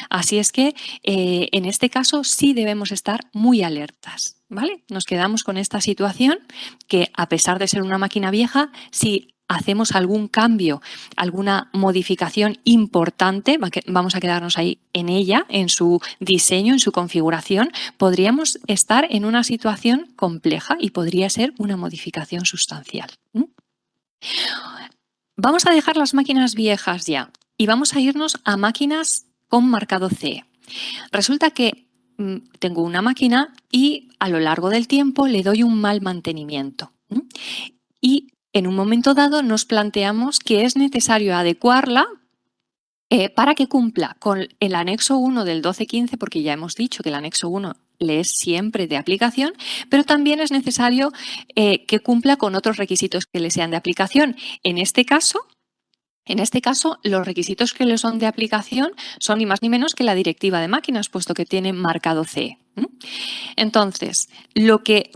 D: Así es que en este caso sí debemos estar muy alertas, ¿vale? Nos quedamos con esta situación que a pesar de ser una máquina vieja, si hacemos algún cambio, alguna modificación importante, vamos a quedarnos ahí en ella, en su diseño, en su configuración, podríamos estar en una situación compleja y podría ser una modificación sustancial. Vamos a dejar las máquinas viejas ya y vamos a irnos a máquinas con marcado CE. Resulta que tengo una máquina y a lo largo del tiempo le doy un mal mantenimiento. Y en un momento dado nos planteamos que es necesario adecuarla para que cumpla con el anexo 1 del 1215, porque ya hemos dicho que el anexo 1 le es siempre de aplicación, pero también es necesario que cumpla con otros requisitos que le sean de aplicación. En este caso, los requisitos que le son de aplicación son ni más ni menos que la directiva de máquinas, puesto que tiene marcado CE. Entonces, lo que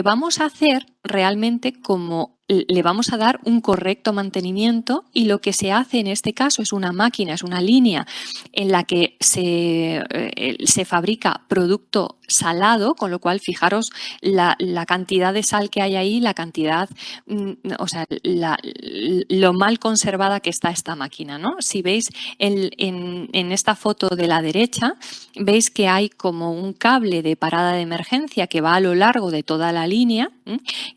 D: vamos a hacer realmente, como le vamos a dar un correcto mantenimiento, y lo que se hace en este caso es una máquina, es una línea en la que se fabrica producto salado, con lo cual fijaros la cantidad de sal que hay ahí, la cantidad, o sea, lo mal conservada que está esta máquina, ¿no? Si veis en esta foto de la derecha, veis que hay como un cable de parada de emergencia que va a lo largo de toda la línea,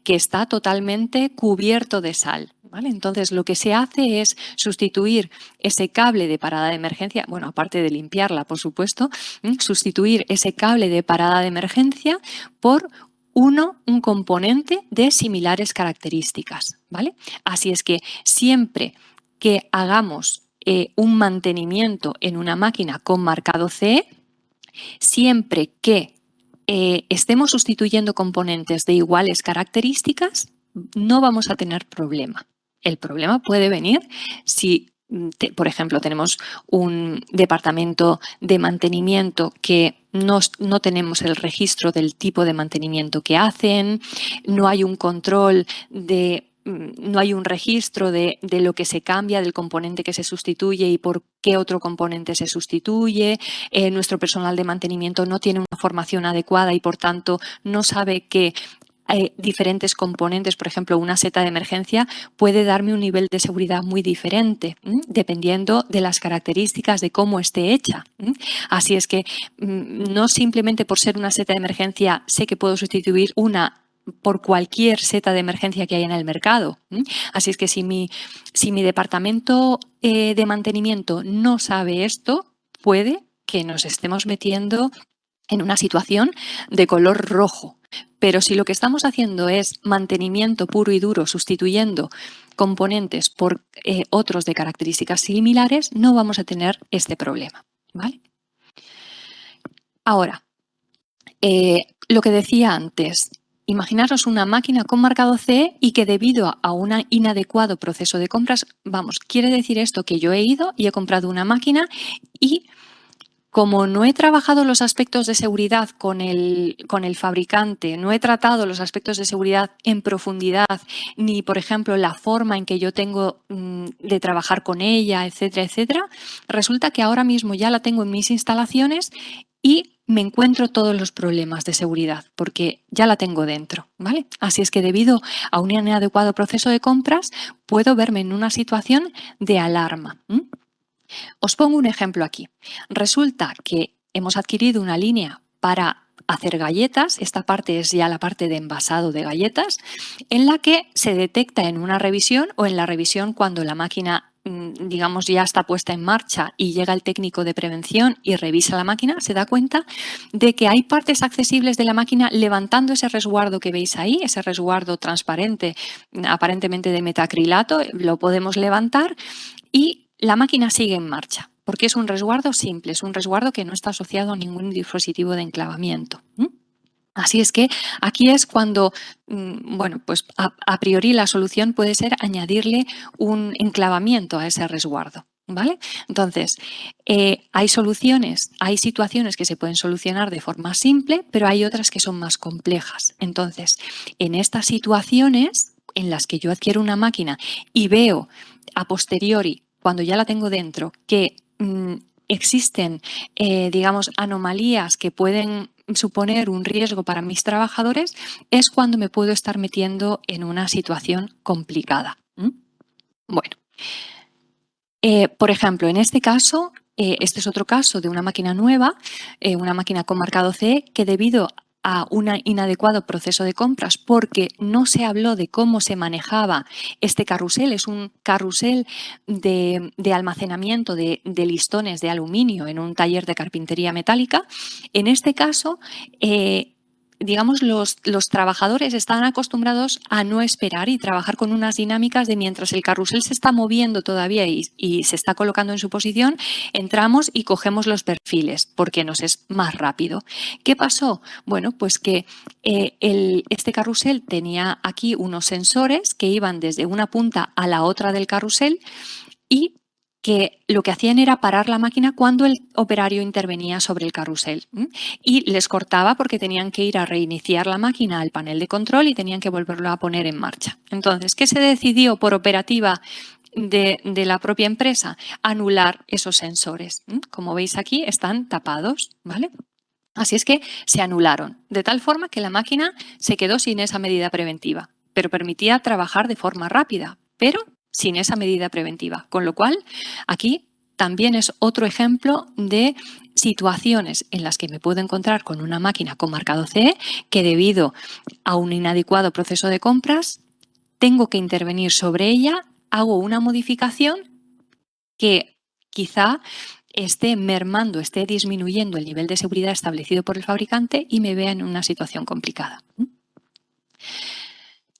D: que está totalmente cubierto de sal. ¿vale? Entonces, lo que se hace es sustituir ese cable de parada de emergencia, bueno, aparte de limpiarla, por supuesto, sustituir ese cable de parada de emergencia por un componente de similares características, ¿vale? Así es que siempre que hagamos un mantenimiento en una máquina con marcado CE, siempre que estemos sustituyendo componentes de iguales características, no vamos a tener problema. El problema puede venir si, por ejemplo, tenemos un departamento de mantenimiento que no tenemos el registro del tipo de mantenimiento que hacen, no hay un control no hay un registro de lo que se cambia, del componente que se sustituye y por qué otro componente se sustituye. Nuestro personal de mantenimiento no tiene una formación adecuada y, por tanto, no sabe que diferentes componentes, por ejemplo, una seta de emergencia puede darme un nivel de seguridad muy diferente, dependiendo de las características de cómo esté hecha. Así es que no simplemente por ser una seta de emergencia sé que puedo sustituir una por cualquier seta de emergencia que haya en el mercado. Así es que si mi departamento de mantenimiento no sabe esto, puede que nos estemos metiendo en una situación de color rojo. Pero si lo que estamos haciendo es mantenimiento puro y duro, sustituyendo componentes por otros de características similares, no vamos a tener este problema, ¿vale? Ahora, lo que decía antes, imaginaros una máquina con marcado CE y que debido a un inadecuado proceso de compras, quiere decir esto que yo he ido y he comprado una máquina y como no he trabajado los aspectos de seguridad con el fabricante, no he tratado los aspectos de seguridad en profundidad, ni, por ejemplo, la forma en que yo tengo de trabajar con ella, etcétera, etcétera, resulta que ahora mismo ya la tengo en mis instalaciones y me encuentro todos los problemas de seguridad porque ya la tengo dentro, ¿vale? Así es que debido a un inadecuado proceso de compras puedo verme en una situación de alarma. Os pongo un ejemplo aquí. Resulta que hemos adquirido una línea para hacer galletas, esta parte es ya la parte de envasado de galletas, en la que se detecta en una revisión o en la revisión cuando la máquina, digamos, ya está puesta en marcha y llega el técnico de prevención y revisa la máquina, se da cuenta de que hay partes accesibles de la máquina levantando ese resguardo que veis ahí, ese resguardo transparente, aparentemente de metacrilato, lo podemos levantar y la máquina sigue en marcha, porque es un resguardo simple, es un resguardo que no está asociado a ningún dispositivo de enclavamiento. Así es que aquí es cuando, bueno, pues a priori la solución puede ser añadirle un enclavamiento a ese resguardo, ¿vale? Entonces, hay soluciones, hay situaciones que se pueden solucionar de forma simple, pero hay otras que son más complejas. Entonces, en estas situaciones en las que yo adquiero una máquina y veo a posteriori, cuando ya la tengo dentro, que existen, digamos, anomalías que pueden suponer un riesgo para mis trabajadores, es cuando me puedo estar metiendo en una situación complicada. Bueno, por ejemplo, en este caso, este es otro caso de una máquina nueva, una máquina con marcado CE, que debido a un inadecuado proceso de compras porque no se habló de cómo se manejaba este carrusel. Es un carrusel de almacenamiento de listones de aluminio en un taller de carpintería metálica. En este caso, digamos, los trabajadores están acostumbrados a no esperar y trabajar con unas dinámicas de mientras el carrusel se está moviendo todavía y se está colocando en su posición, entramos y cogemos los perfiles porque nos es más rápido. ¿Qué pasó? Bueno, pues que este carrusel tenía aquí unos sensores que iban desde una punta a la otra del carrusel y que lo que hacían era parar la máquina cuando el operario intervenía sobre el carrusel y les cortaba porque tenían que ir a reiniciar la máquina al panel de control y tenían que volverlo a poner en marcha. Entonces, ¿qué se decidió por operativa de la propia empresa? Anular esos sensores. Como veis aquí, están tapados, ¿vale? Así es que se anularon, de tal forma que la máquina se quedó sin esa medida preventiva, pero permitía trabajar de forma rápida, pero sin esa medida preventiva. Con lo cual, aquí también es otro ejemplo de situaciones en las que me puedo encontrar con una máquina con marcado CE que debido a un inadecuado proceso de compras tengo que intervenir sobre ella, hago una modificación que quizá esté mermando, esté disminuyendo el nivel de seguridad establecido por el fabricante y me vea en una situación complicada.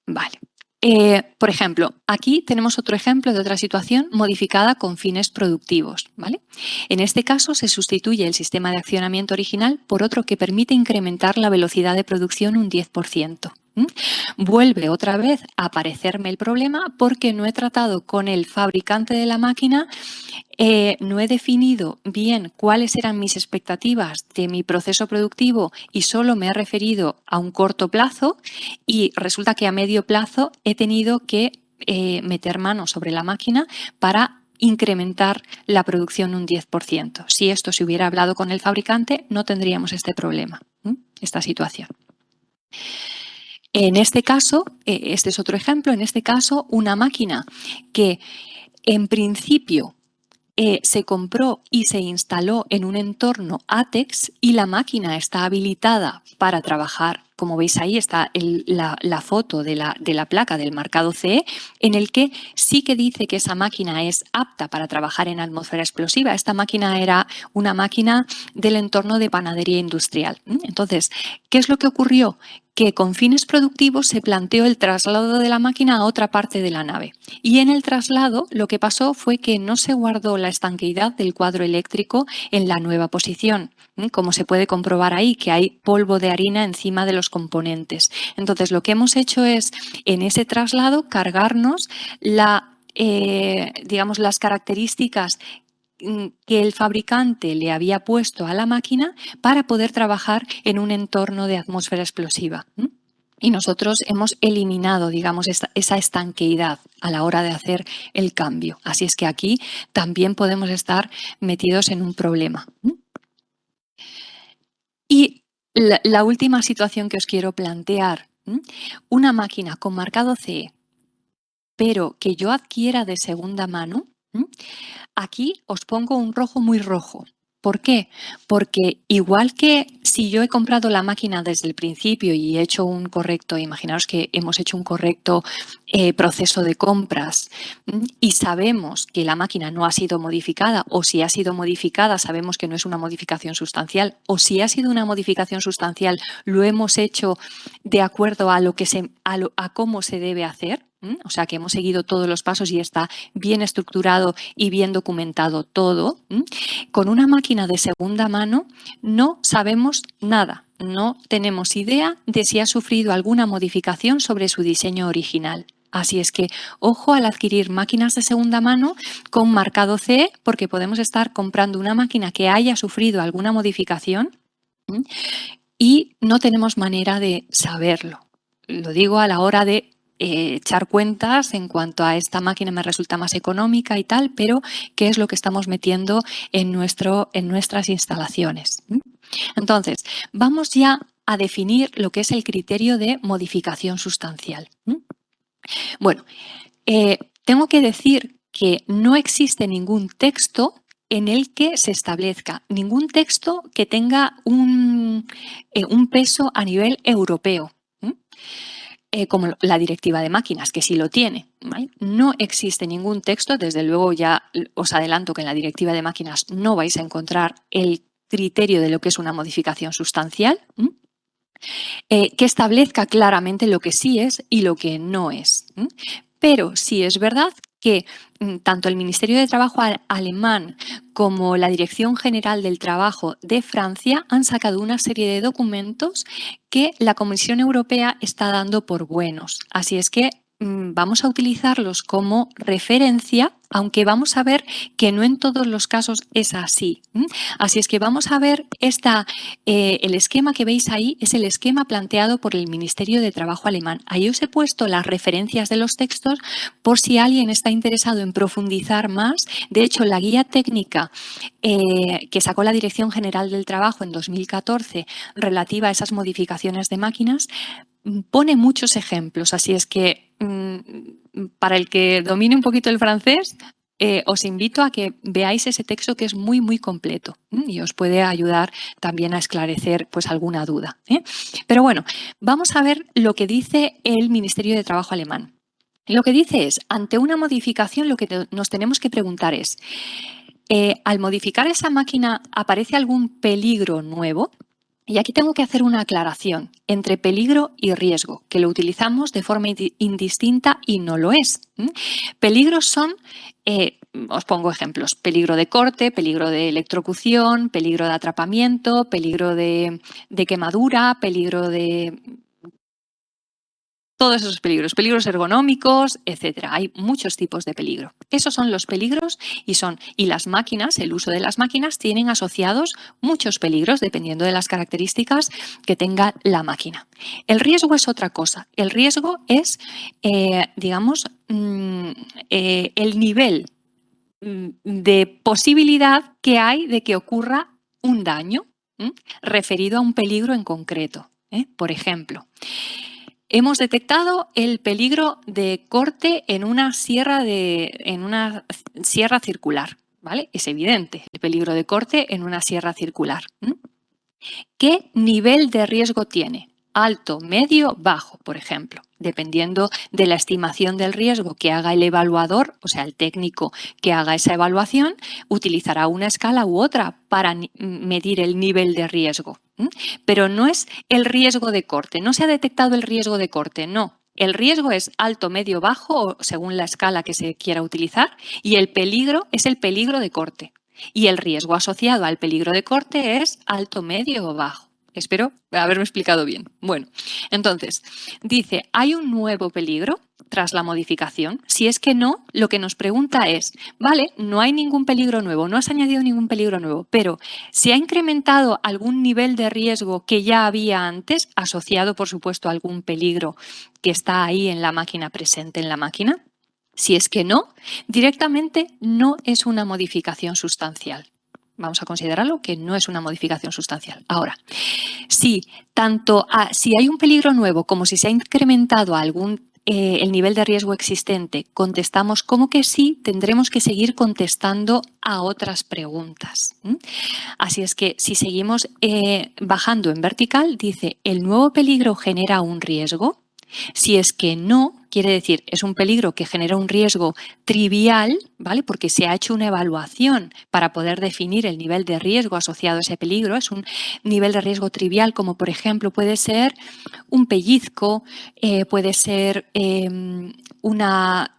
D: Vale. Por ejemplo, aquí tenemos otro ejemplo de otra situación modificada con fines productivos, ¿vale? En este caso se sustituye el sistema de accionamiento original por otro que permite incrementar la velocidad de producción un 10%. Vuelve otra vez a aparecerme el problema porque no he tratado con el fabricante de la máquina, no he definido bien cuáles eran mis expectativas de mi proceso productivo y solo me he referido a un corto plazo, y resulta que a medio plazo he tenido que meter mano sobre la máquina para incrementar la producción un 10%. Si esto se hubiera hablado con el fabricante, no tendríamos este problema, esta situación. En este caso, este es otro ejemplo, en este caso una máquina que en principio se compró y se instaló en un entorno ATEX y la máquina está habilitada para trabajar. Como veis ahí está la foto de la placa del marcado CE, en el que sí que dice que esa máquina es apta para trabajar en atmósfera explosiva. Esta máquina era una máquina del entorno de panadería industrial. Entonces, ¿qué es lo que ocurrió? Que con fines productivos se planteó el traslado de la máquina a otra parte de la nave. Y en el traslado lo que pasó fue que no se guardó la estanqueidad del cuadro eléctrico en la nueva posición. Como se puede comprobar ahí, que hay polvo de harina encima de los componentes. Entonces, lo que hemos hecho es, en ese traslado, cargarnos digamos, las características que el fabricante le había puesto a la máquina para poder trabajar en un entorno de atmósfera explosiva. Y nosotros hemos eliminado, digamos, esa estanqueidad a la hora de hacer el cambio. Así es que aquí también podemos estar metidos en un problema. Y la última situación que os quiero plantear, una máquina con marcado CE, pero que yo adquiera de segunda mano. Aquí os pongo un rojo muy rojo. ¿Por qué? Porque igual que si yo he comprado la máquina desde el principio y he hecho un correcto, imaginaos que hemos hecho un correcto proceso de compras y sabemos que la máquina no ha sido modificada, o si ha sido modificada sabemos que no es una modificación sustancial, o si ha sido una modificación sustancial lo hemos hecho de acuerdo a cómo se debe hacer. O sea, que hemos seguido todos los pasos y está bien estructurado y bien documentado todo. Con una máquina de segunda mano no sabemos nada, no tenemos idea de si ha sufrido alguna modificación sobre su diseño original. Así es que ojo al adquirir máquinas de segunda mano con marcado CE, porque podemos estar comprando una máquina que haya sufrido alguna modificación y no tenemos manera de saberlo. Lo digo a la hora de echar cuentas en cuanto a esta máquina me resulta más económica y tal, pero ¿qué es lo que estamos metiendo en nuestras instalaciones? Entonces, vamos ya a definir lo que es el criterio de modificación sustancial. Bueno, tengo que decir que no existe ningún texto en el que se establezca, ningún texto que tenga un peso a nivel europeo. Como la directiva de máquinas, que sí lo tiene, ¿vale? No existe ningún texto, desde luego ya os adelanto que en la directiva de máquinas no vais a encontrar el criterio de lo que es una modificación sustancial, que establezca claramente lo que sí es y lo que no es. Pero sí es verdad que tanto el Ministerio de Trabajo alemán como la Dirección General del Trabajo de Francia han sacado una serie de documentos que la Comisión Europea está dando por buenos. Así es que vamos a utilizarlos como referencia, aunque vamos a ver que no en todos los casos es así. Así es que vamos a ver el esquema que veis ahí es el esquema planteado por el Ministerio de Trabajo alemán. Ahí os he puesto las referencias de los textos por si alguien está interesado en profundizar más. De hecho, la guía técnica que sacó la Dirección General del Trabajo en 2014 relativa a esas modificaciones de máquinas pone muchos ejemplos. Así es que para el que domine un poquito el francés, os invito a que veáis ese texto que es muy, muy completo y os puede ayudar también a esclarecer pues, alguna duda. Pero bueno, vamos a ver lo que dice el Ministerio de Trabajo alemán. Lo que dice es, ante una modificación lo que nos tenemos que preguntar es, al modificar esa máquina, ¿aparece algún peligro nuevo? Y aquí tengo que hacer una aclaración entre peligro y riesgo, que lo utilizamos de forma indistinta y no lo es. Peligros son, os pongo ejemplos, peligro de corte, peligro de electrocución, peligro de atrapamiento, peligro de quemadura, peligro de... Todos esos peligros, peligros ergonómicos, etcétera. Hay muchos tipos de peligro. Esos son los peligros y las máquinas, el uso de las máquinas, tienen asociados muchos peligros dependiendo de las características que tenga la máquina. El riesgo es otra cosa. El riesgo es, digamos, el nivel de posibilidad que hay de que ocurra un daño referido a un peligro en concreto. Por ejemplo, hemos detectado el peligro de corte en una sierra circular, ¿vale? Es evidente el peligro de corte en una sierra circular. ¿Qué nivel de riesgo tiene? Alto, medio, bajo, por ejemplo. Dependiendo de la estimación del riesgo que haga el evaluador, o sea, el técnico que haga esa evaluación, utilizará una escala u otra para medir el nivel de riesgo. Pero no es el riesgo de corte, no se ha detectado el riesgo de corte, no. El riesgo es alto, medio, bajo, según la escala que se quiera utilizar, y el peligro es el peligro de corte. Y el riesgo asociado al peligro de corte es alto, medio o bajo. Espero haberme explicado bien. Bueno, entonces, dice, ¿hay un nuevo peligro tras la modificación? Si es que no, lo que nos pregunta es, vale, no hay ningún peligro nuevo, no has añadido ningún peligro nuevo, pero ¿se ha incrementado algún nivel de riesgo que ya había antes, asociado, por supuesto, a algún peligro que está ahí en la máquina, presente en la máquina? Si es que no, directamente no es una modificación sustancial. Vamos a considerarlo que no es una modificación sustancial. Ahora, si hay un peligro nuevo como si se ha incrementado el nivel de riesgo existente, contestamos como que sí, tendremos que seguir contestando a otras preguntas. Así es que si seguimos bajando en vertical, dice, ¿el nuevo peligro genera un riesgo? Si es que no, quiere decir, es un peligro que genera un riesgo trivial, ¿vale? Porque se ha hecho una evaluación para poder definir el nivel de riesgo asociado a ese peligro. Es un nivel de riesgo trivial, como por ejemplo puede ser un pellizco, puede ser una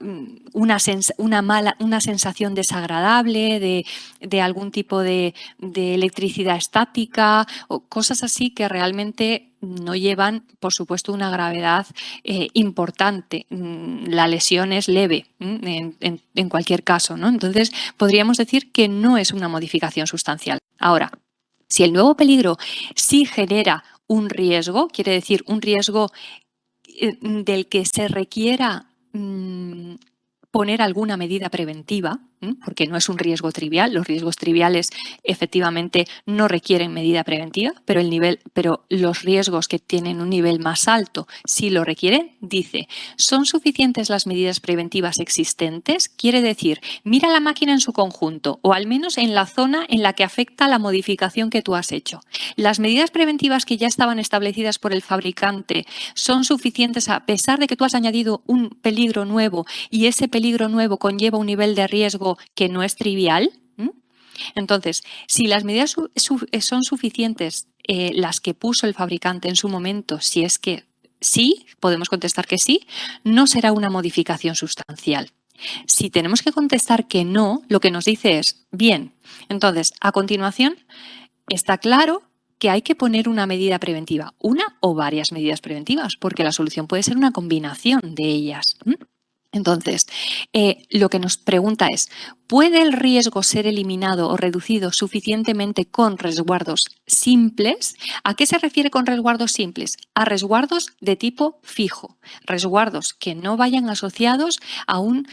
D: sensación desagradable de algún tipo de electricidad estática o cosas así que realmente no llevan, por supuesto, una gravedad importante. La lesión es leve en cualquier caso, ¿no? Entonces, podríamos decir que no es una modificación sustancial. Ahora, si el nuevo peligro sí genera un riesgo, quiere decir un riesgo del que se requiera poner alguna medida preventiva, porque no es un riesgo trivial, los riesgos triviales efectivamente no requieren medida preventiva, pero los riesgos que tienen un nivel más alto sí lo requieren, dice, ¿son suficientes las medidas preventivas existentes? Quiere decir, mira la máquina en su conjunto o al menos en la zona en la que afecta la modificación que tú has hecho. Las medidas preventivas que ya estaban establecidas por el fabricante son suficientes a pesar de que tú has añadido un peligro nuevo y ese peligro nuevo conlleva un nivel de riesgo que no es trivial. Entonces, si las medidas son suficientes las que puso el fabricante en su momento, si es que sí, podemos contestar que sí, no será una modificación sustancial. Si tenemos que contestar que no, lo que nos dice es, bien, entonces, a continuación, está claro que hay que poner una medida preventiva, una o varias medidas preventivas, porque la solución puede ser una combinación de ellas. Entonces, lo que nos pregunta es, ¿puede el riesgo ser eliminado o reducido suficientemente con resguardos simples? ¿A qué se refiere con resguardos simples? A resguardos de tipo fijo, resguardos que no vayan asociados a un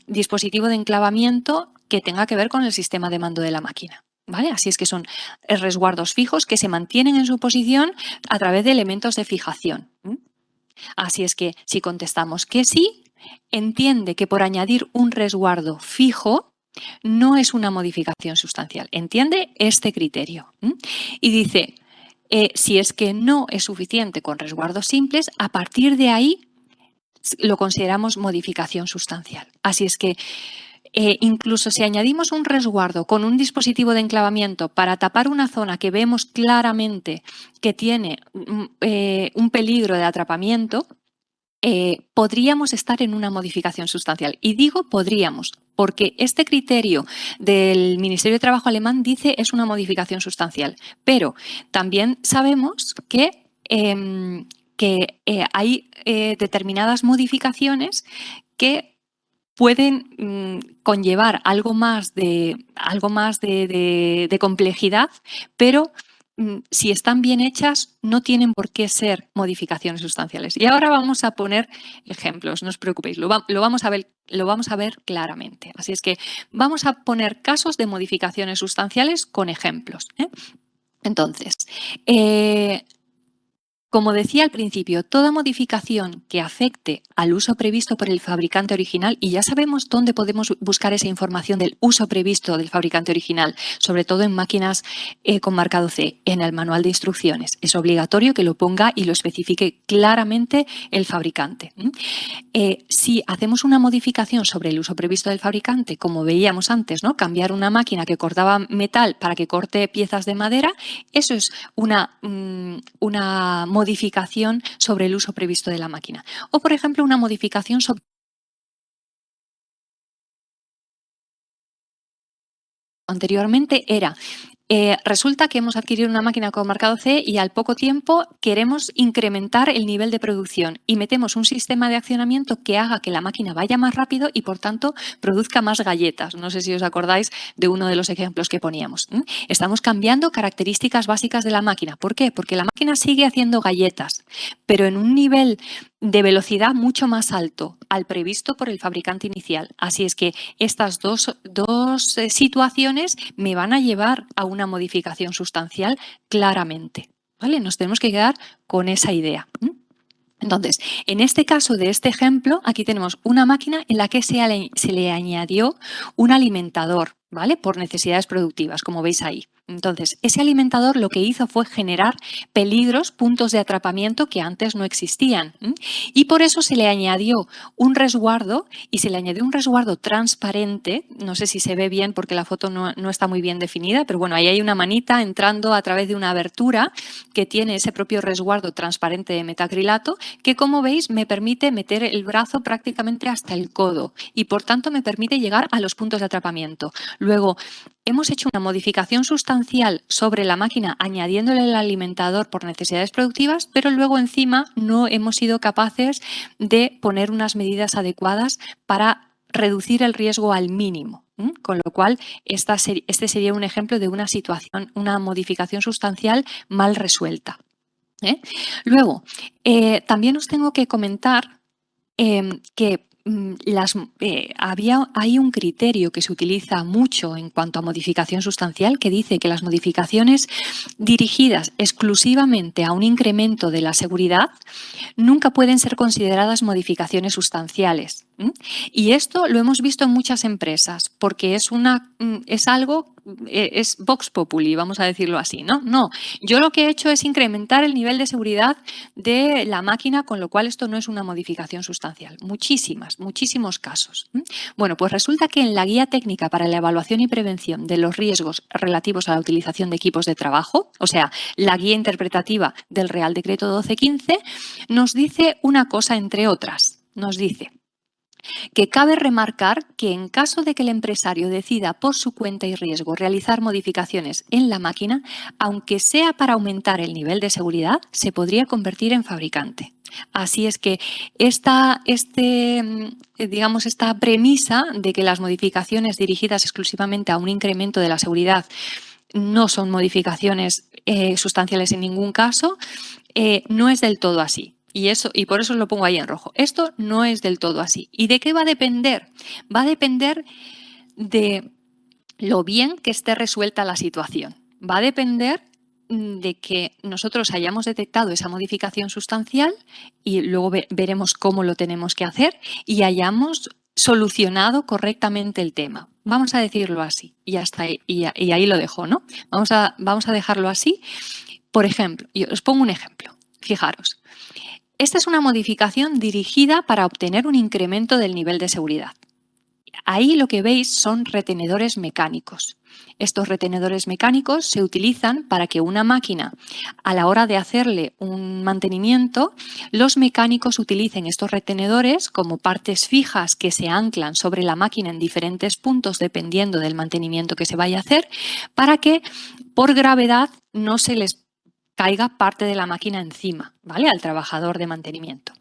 D: dispositivo de enclavamiento que tenga que ver con el sistema de mando de la máquina. ¿Vale? Así es que son resguardos fijos que se mantienen en su posición a través de elementos de fijación. Así es que si contestamos que sí, entiende que por añadir un resguardo fijo no es una modificación sustancial. Entiende este criterio. Y dice, si es que no es suficiente con resguardos simples, a partir de ahí lo consideramos modificación sustancial. Así es que incluso si añadimos un resguardo con un dispositivo de enclavamiento para tapar una zona que vemos claramente que tiene un peligro de atrapamiento, podríamos estar en una modificación sustancial. Y digo podríamos, porque este criterio del Ministerio de Trabajo alemán dice es una modificación sustancial. Pero también sabemos que hay determinadas modificaciones que pueden conllevar algo más de complejidad, pero si están bien hechas, no tienen por qué ser modificaciones sustanciales. Y ahora vamos a poner ejemplos, no os preocupéis, lo vamos a ver claramente. Así es que vamos a poner casos de modificaciones sustanciales con ejemplos. Entonces, como decía al principio, toda modificación que afecte al uso previsto por el fabricante original, y ya sabemos dónde podemos buscar esa información del uso previsto del fabricante original, sobre todo en máquinas con marcado C, en el manual de instrucciones. Es obligatorio que lo ponga y lo especifique claramente el fabricante. Si hacemos una modificación sobre el uso previsto del fabricante, como veíamos antes, ¿no? Cambiar una máquina que cortaba metal para que corte piezas de madera, eso es una modificación sobre el uso previsto de la máquina. O, por ejemplo, una modificación sobre anteriormente era resulta que hemos adquirido una máquina con marcado C y al poco tiempo queremos incrementar el nivel de producción y metemos un sistema de accionamiento que haga que la máquina vaya más rápido y, por tanto, produzca más galletas. No sé si os acordáis de uno de los ejemplos que poníamos. Estamos cambiando características básicas de la máquina. ¿Por qué? Porque la máquina sigue haciendo galletas, pero en un nivel de velocidad mucho más alto al previsto por el fabricante inicial. Así es que estas dos situaciones me van a llevar a una modificación sustancial claramente. ¿Vale? Nos tenemos que quedar con esa idea. Entonces, en este caso de este ejemplo, aquí tenemos una máquina en la que se le añadió un alimentador, ¿vale? Por necesidades productivas, como veis ahí. Entonces, ese alimentador lo que hizo fue generar peligros, puntos de atrapamiento que antes no existían. Y por eso se le añadió un resguardo, y se le añadió un resguardo transparente. No sé si se ve bien porque la foto no está muy bien definida, pero bueno, ahí hay una manita entrando a través de una abertura que tiene ese propio resguardo transparente de metacrilato que, como veis, me permite meter el brazo prácticamente hasta el codo y, por tanto, me permite llegar a los puntos de atrapamiento. Luego, hemos hecho una modificación sustancial sobre la máquina añadiéndole el alimentador por necesidades productivas, pero luego encima no hemos sido capaces de poner unas medidas adecuadas para reducir el riesgo al mínimo. Con lo cual, este sería un ejemplo de una situación, una modificación sustancial mal resuelta. Luego, también os tengo que comentar que hay un criterio que se utiliza mucho en cuanto a modificación sustancial que dice que las modificaciones dirigidas exclusivamente a un incremento de la seguridad nunca pueden ser consideradas modificaciones sustanciales. Y esto lo hemos visto en muchas empresas porque es vox populi, vamos a decirlo así, ¿no? No, yo lo que he hecho es incrementar el nivel de seguridad de la máquina, con lo cual esto no es una modificación sustancial. Muchísimos casos. Bueno, pues resulta que en la Guía Técnica para la Evaluación y Prevención de los Riesgos relativos a la utilización de equipos de trabajo, o sea, la guía interpretativa del Real Decreto 1215, nos dice una cosa entre otras. Nos dice que cabe remarcar que en caso de que el empresario decida por su cuenta y riesgo realizar modificaciones en la máquina, aunque sea para aumentar el nivel de seguridad, se podría convertir en fabricante. Así es que esta premisa de que las modificaciones dirigidas exclusivamente a un incremento de la seguridad no son modificaciones sustanciales en ningún caso, no es del todo así. Y por eso lo pongo ahí en rojo. Esto no es del todo así. ¿Y de qué va a depender? Va a depender de lo bien que esté resuelta la situación. Va a depender de que nosotros hayamos detectado esa modificación sustancial y luego veremos cómo lo tenemos que hacer y hayamos solucionado correctamente el tema. Vamos a decirlo así y ahí lo dejo, ¿no? Vamos a dejarlo así. Por ejemplo, yo os pongo un ejemplo. Fijaros. Esta es una modificación dirigida para obtener un incremento del nivel de seguridad. Ahí lo que veis son retenedores mecánicos. Estos retenedores mecánicos se utilizan para que una máquina, a la hora de hacerle un mantenimiento, los mecánicos utilicen estos retenedores como partes fijas que se anclan sobre la máquina en diferentes puntos dependiendo del mantenimiento que se vaya a hacer, para que por gravedad no se les caiga parte de la máquina encima, ¿vale? Al trabajador de mantenimiento.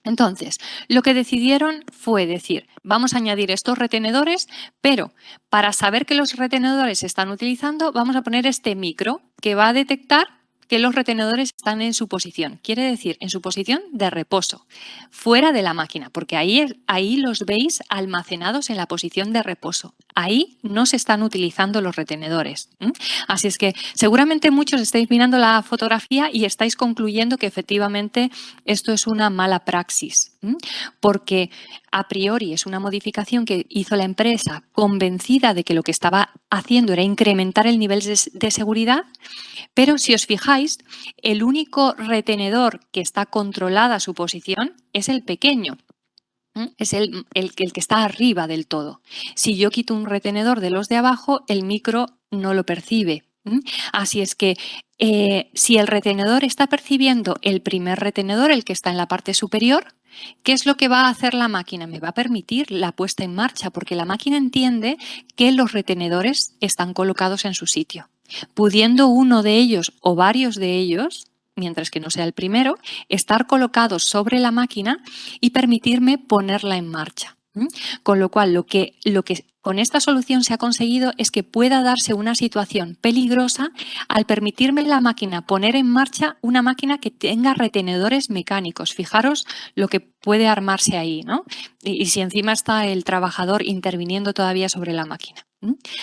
D: Entonces, lo que decidieron fue decir, vamos a añadir estos retenedores, pero para saber que los retenedores se están utilizando, vamos a poner este micro que va a detectar que los retenedores están en su posición. Quiere decir, en su posición de reposo, fuera de la máquina, porque ahí los veis almacenados en la posición de reposo. Ahí no se están utilizando los retenedores. Así es que seguramente muchos estáis mirando la fotografía y estáis concluyendo que efectivamente esto es una mala praxis, porque a priori es una modificación que hizo la empresa convencida de que lo que estaba haciendo era incrementar el nivel de seguridad, pero si os fijáis, el único retenedor que está controlada su posición es el pequeño. Es el que está arriba del todo. Si yo quito un retenedor de los de abajo, el micro no lo percibe. Así es que si el retenedor está percibiendo el primer retenedor, el que está en la parte superior, ¿qué es lo que va a hacer la máquina? Me va a permitir la puesta en marcha, porque la máquina entiende que los retenedores están colocados en su sitio. Pudiendo uno de ellos o varios de ellos, mientras que no sea el primero, estar colocados sobre la máquina y permitirme ponerla en marcha. Con lo cual, lo que con esta solución se ha conseguido es que pueda darse una situación peligrosa al permitirme la máquina poner en marcha una máquina que tenga retenedores mecánicos. Fijaros lo que puede armarse ahí, ¿no? Y si encima está el trabajador interviniendo todavía sobre la máquina.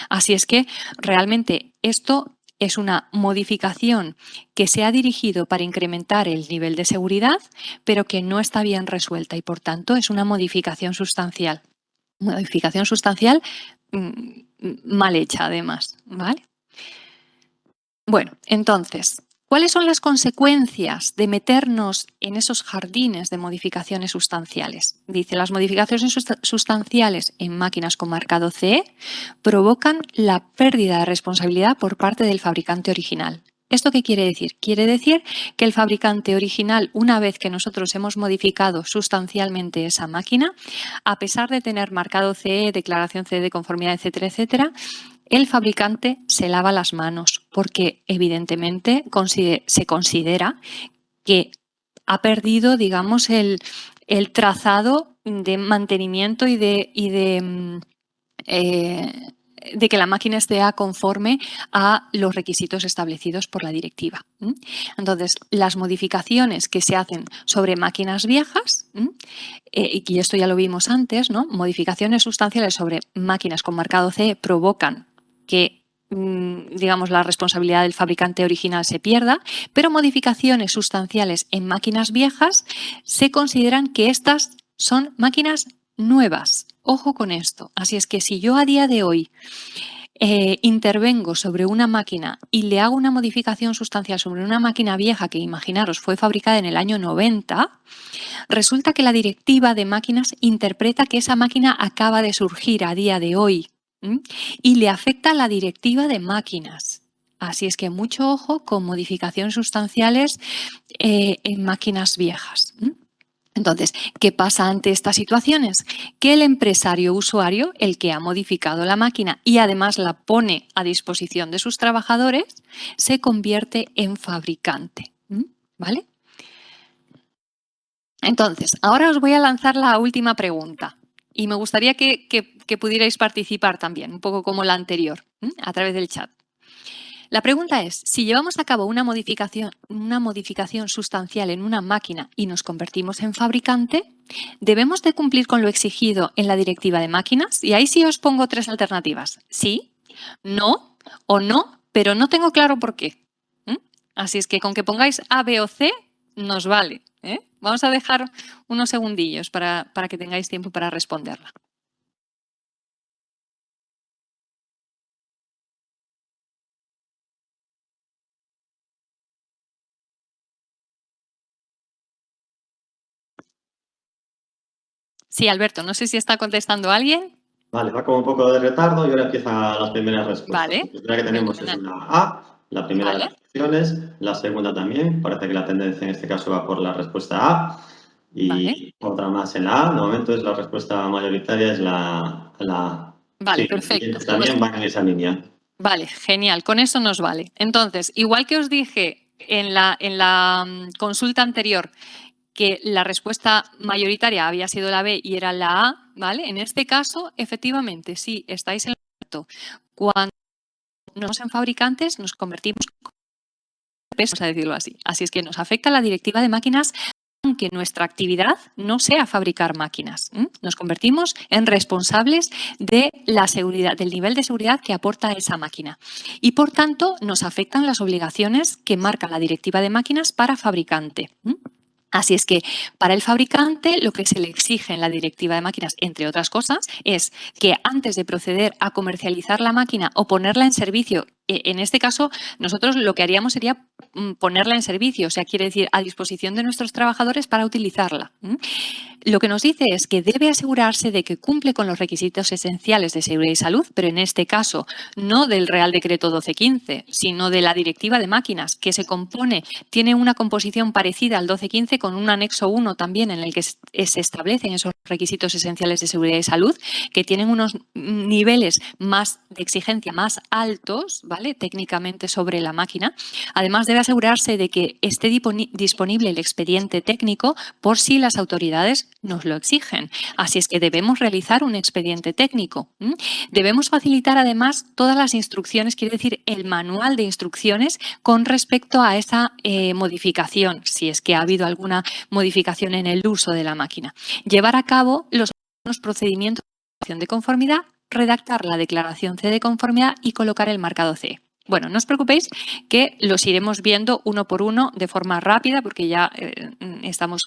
D: Así es que realmente esto es una modificación que se ha dirigido para incrementar el nivel de seguridad, pero que no está bien resuelta y, por tanto, es una modificación sustancial. Modificación sustancial mal hecha, además, ¿vale? Bueno, entonces, ¿cuáles son las consecuencias de meternos en esos jardines de modificaciones sustanciales? Dice, las modificaciones sustanciales en máquinas con marcado CE provocan la pérdida de responsabilidad por parte del fabricante original. ¿Esto qué quiere decir? Quiere decir que el fabricante original, una vez que nosotros hemos modificado sustancialmente esa máquina, a pesar de tener marcado CE, declaración CE de conformidad, etcétera, etcétera, el fabricante se lava las manos porque evidentemente se considera que ha perdido, digamos, el trazado de mantenimiento y de que la máquina esté conforme a los requisitos establecidos por la directiva. Entonces, las modificaciones que se hacen sobre máquinas viejas, y esto ya lo vimos antes, ¿no? Modificaciones sustanciales sobre máquinas con marcado CE provocan que digamos, la responsabilidad del fabricante original se pierda, pero modificaciones sustanciales en máquinas viejas se consideran que estas son máquinas nuevas. Ojo con esto. Así es que si yo a día de hoy intervengo sobre una máquina y le hago una modificación sustancial sobre una máquina vieja que, imaginaros, fue fabricada en el año 90, resulta que la directiva de máquinas interpreta que esa máquina acaba de surgir a día de hoy y le afecta a la directiva de máquinas. Así es que mucho ojo con modificaciones sustanciales en máquinas viejas. Entonces, ¿qué pasa ante estas situaciones? Que el empresario usuario, el que ha modificado la máquina y además la pone a disposición de sus trabajadores, se convierte en fabricante. ¿Vale? Entonces, ahora os voy a lanzar la última pregunta y me gustaría que pudierais participar también, un poco como la anterior, a través del chat. La pregunta es, si llevamos a cabo una modificación sustancial en una máquina y nos convertimos en fabricante, ¿debemos de cumplir con lo exigido en la directiva de máquinas? Y ahí sí os pongo 3 alternativas. Sí, no o no, pero no tengo claro por qué. Así es que con que pongáis A, B o C nos vale. Vamos a dejar unos segundillos para que tengáis tiempo para responderla. Sí, Alberto, no sé si está contestando alguien.
A: Vale, va con un poco de retardo y ahora empiezan las primeras respuestas.
D: Vale.
A: La primera que tenemos es
D: Fenomenal.
A: una A, la primera de
D: Vale.
A: las opciones, la segunda también, parece que la tendencia en este caso va por la respuesta A y
D: Vale.
A: otra más en la A. De momento es la respuesta mayoritaria, es la A.
D: Vale,
A: Sí, las
D: perfecto.
A: siguientes también van en esa línea.
D: Vale, genial, con eso nos vale. Entonces, igual que os dije en la consulta anterior que la respuesta mayoritaria había sido la B y era la A, ¿vale? En este caso, efectivamente, sí, estáis en lo cierto. Cuando nos en fabricantes nos convertimos en pesos, a decirlo así. Así es que nos afecta la directiva de máquinas aunque nuestra actividad no sea fabricar máquinas. Nos convertimos en responsables de la seguridad, del nivel de seguridad que aporta esa máquina. Y por tanto, nos afectan las obligaciones que marca la directiva de máquinas para fabricante. Así es que para el fabricante lo que se le exige en la directiva de máquinas, entre otras cosas, es que antes de proceder a comercializar la máquina o ponerla en servicio, en este caso nosotros lo que haríamos sería ponerla en servicio, o sea, quiere decir a disposición de nuestros trabajadores para utilizarla. Lo que nos dice es que debe asegurarse de que cumple con los requisitos esenciales de seguridad y salud, pero en este caso no del Real Decreto 1215, sino de la Directiva de Máquinas, que tiene una composición parecida al 1215 con un anexo 1 también en el que se establecen esos requisitos esenciales de seguridad y salud, que tienen unos niveles más de exigencia más altos, ¿vale? Técnicamente sobre la máquina. Además, debe asegurarse de que esté disponible el expediente técnico por si las autoridades nos lo exigen. Así es que debemos realizar un expediente técnico. Debemos facilitar además todas las instrucciones, quiere decir el manual de instrucciones con respecto a esa modificación, si es que ha habido alguna modificación en el uso de la máquina. Llevar a cabo los procedimientos de conformidad, redactar la declaración C de conformidad y colocar el marcado CE. Bueno, no os preocupéis que los iremos viendo uno por uno de forma rápida porque ya estamos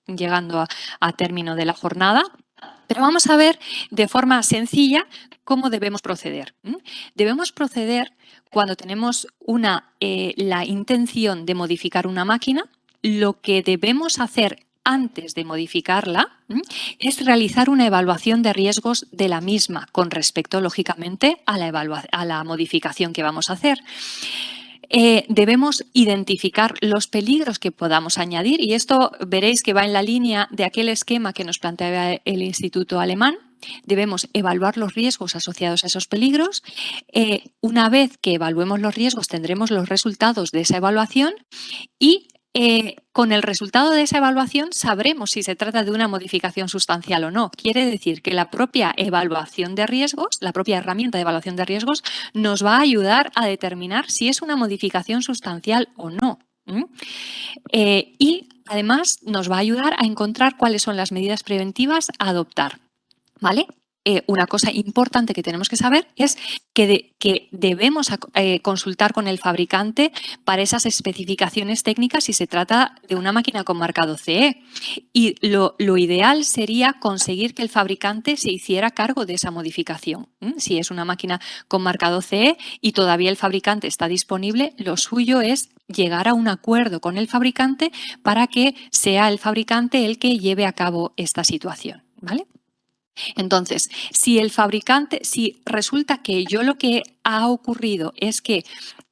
D: llegando a término de la jornada. Pero vamos a ver de forma sencilla cómo debemos proceder. Debemos proceder cuando tenemos la intención de modificar una máquina. Lo que debemos hacer antes de modificarla es realizar una evaluación de riesgos de la misma con respecto, lógicamente, a la modificación que vamos a hacer. Debemos identificar los peligros que podamos añadir y esto veréis que va en la línea de aquel esquema que nos planteaba el Instituto Alemán. Debemos evaluar los riesgos asociados a esos peligros. Una vez que evaluemos los riesgos tendremos los resultados de esa evaluación y con el resultado de esa evaluación sabremos si se trata de una modificación sustancial o no. Quiere decir que la propia evaluación de riesgos, la propia herramienta de evaluación de riesgos, nos va a ayudar a determinar si es una modificación sustancial o no. Y además nos va a ayudar a encontrar cuáles son las medidas preventivas a adoptar. ¿Vale? Una cosa importante que tenemos que saber es que debemos consultar con el fabricante para esas especificaciones técnicas si se trata de una máquina con marcado CE. Y lo ideal sería conseguir que el fabricante se hiciera cargo de esa modificación. Si es una máquina con marcado CE y todavía el fabricante está disponible, lo suyo es llegar a un acuerdo con el fabricante para que sea el fabricante el que lleve a cabo esta situación. ¿Vale? Entonces, si resulta que yo lo que ha ocurrido es que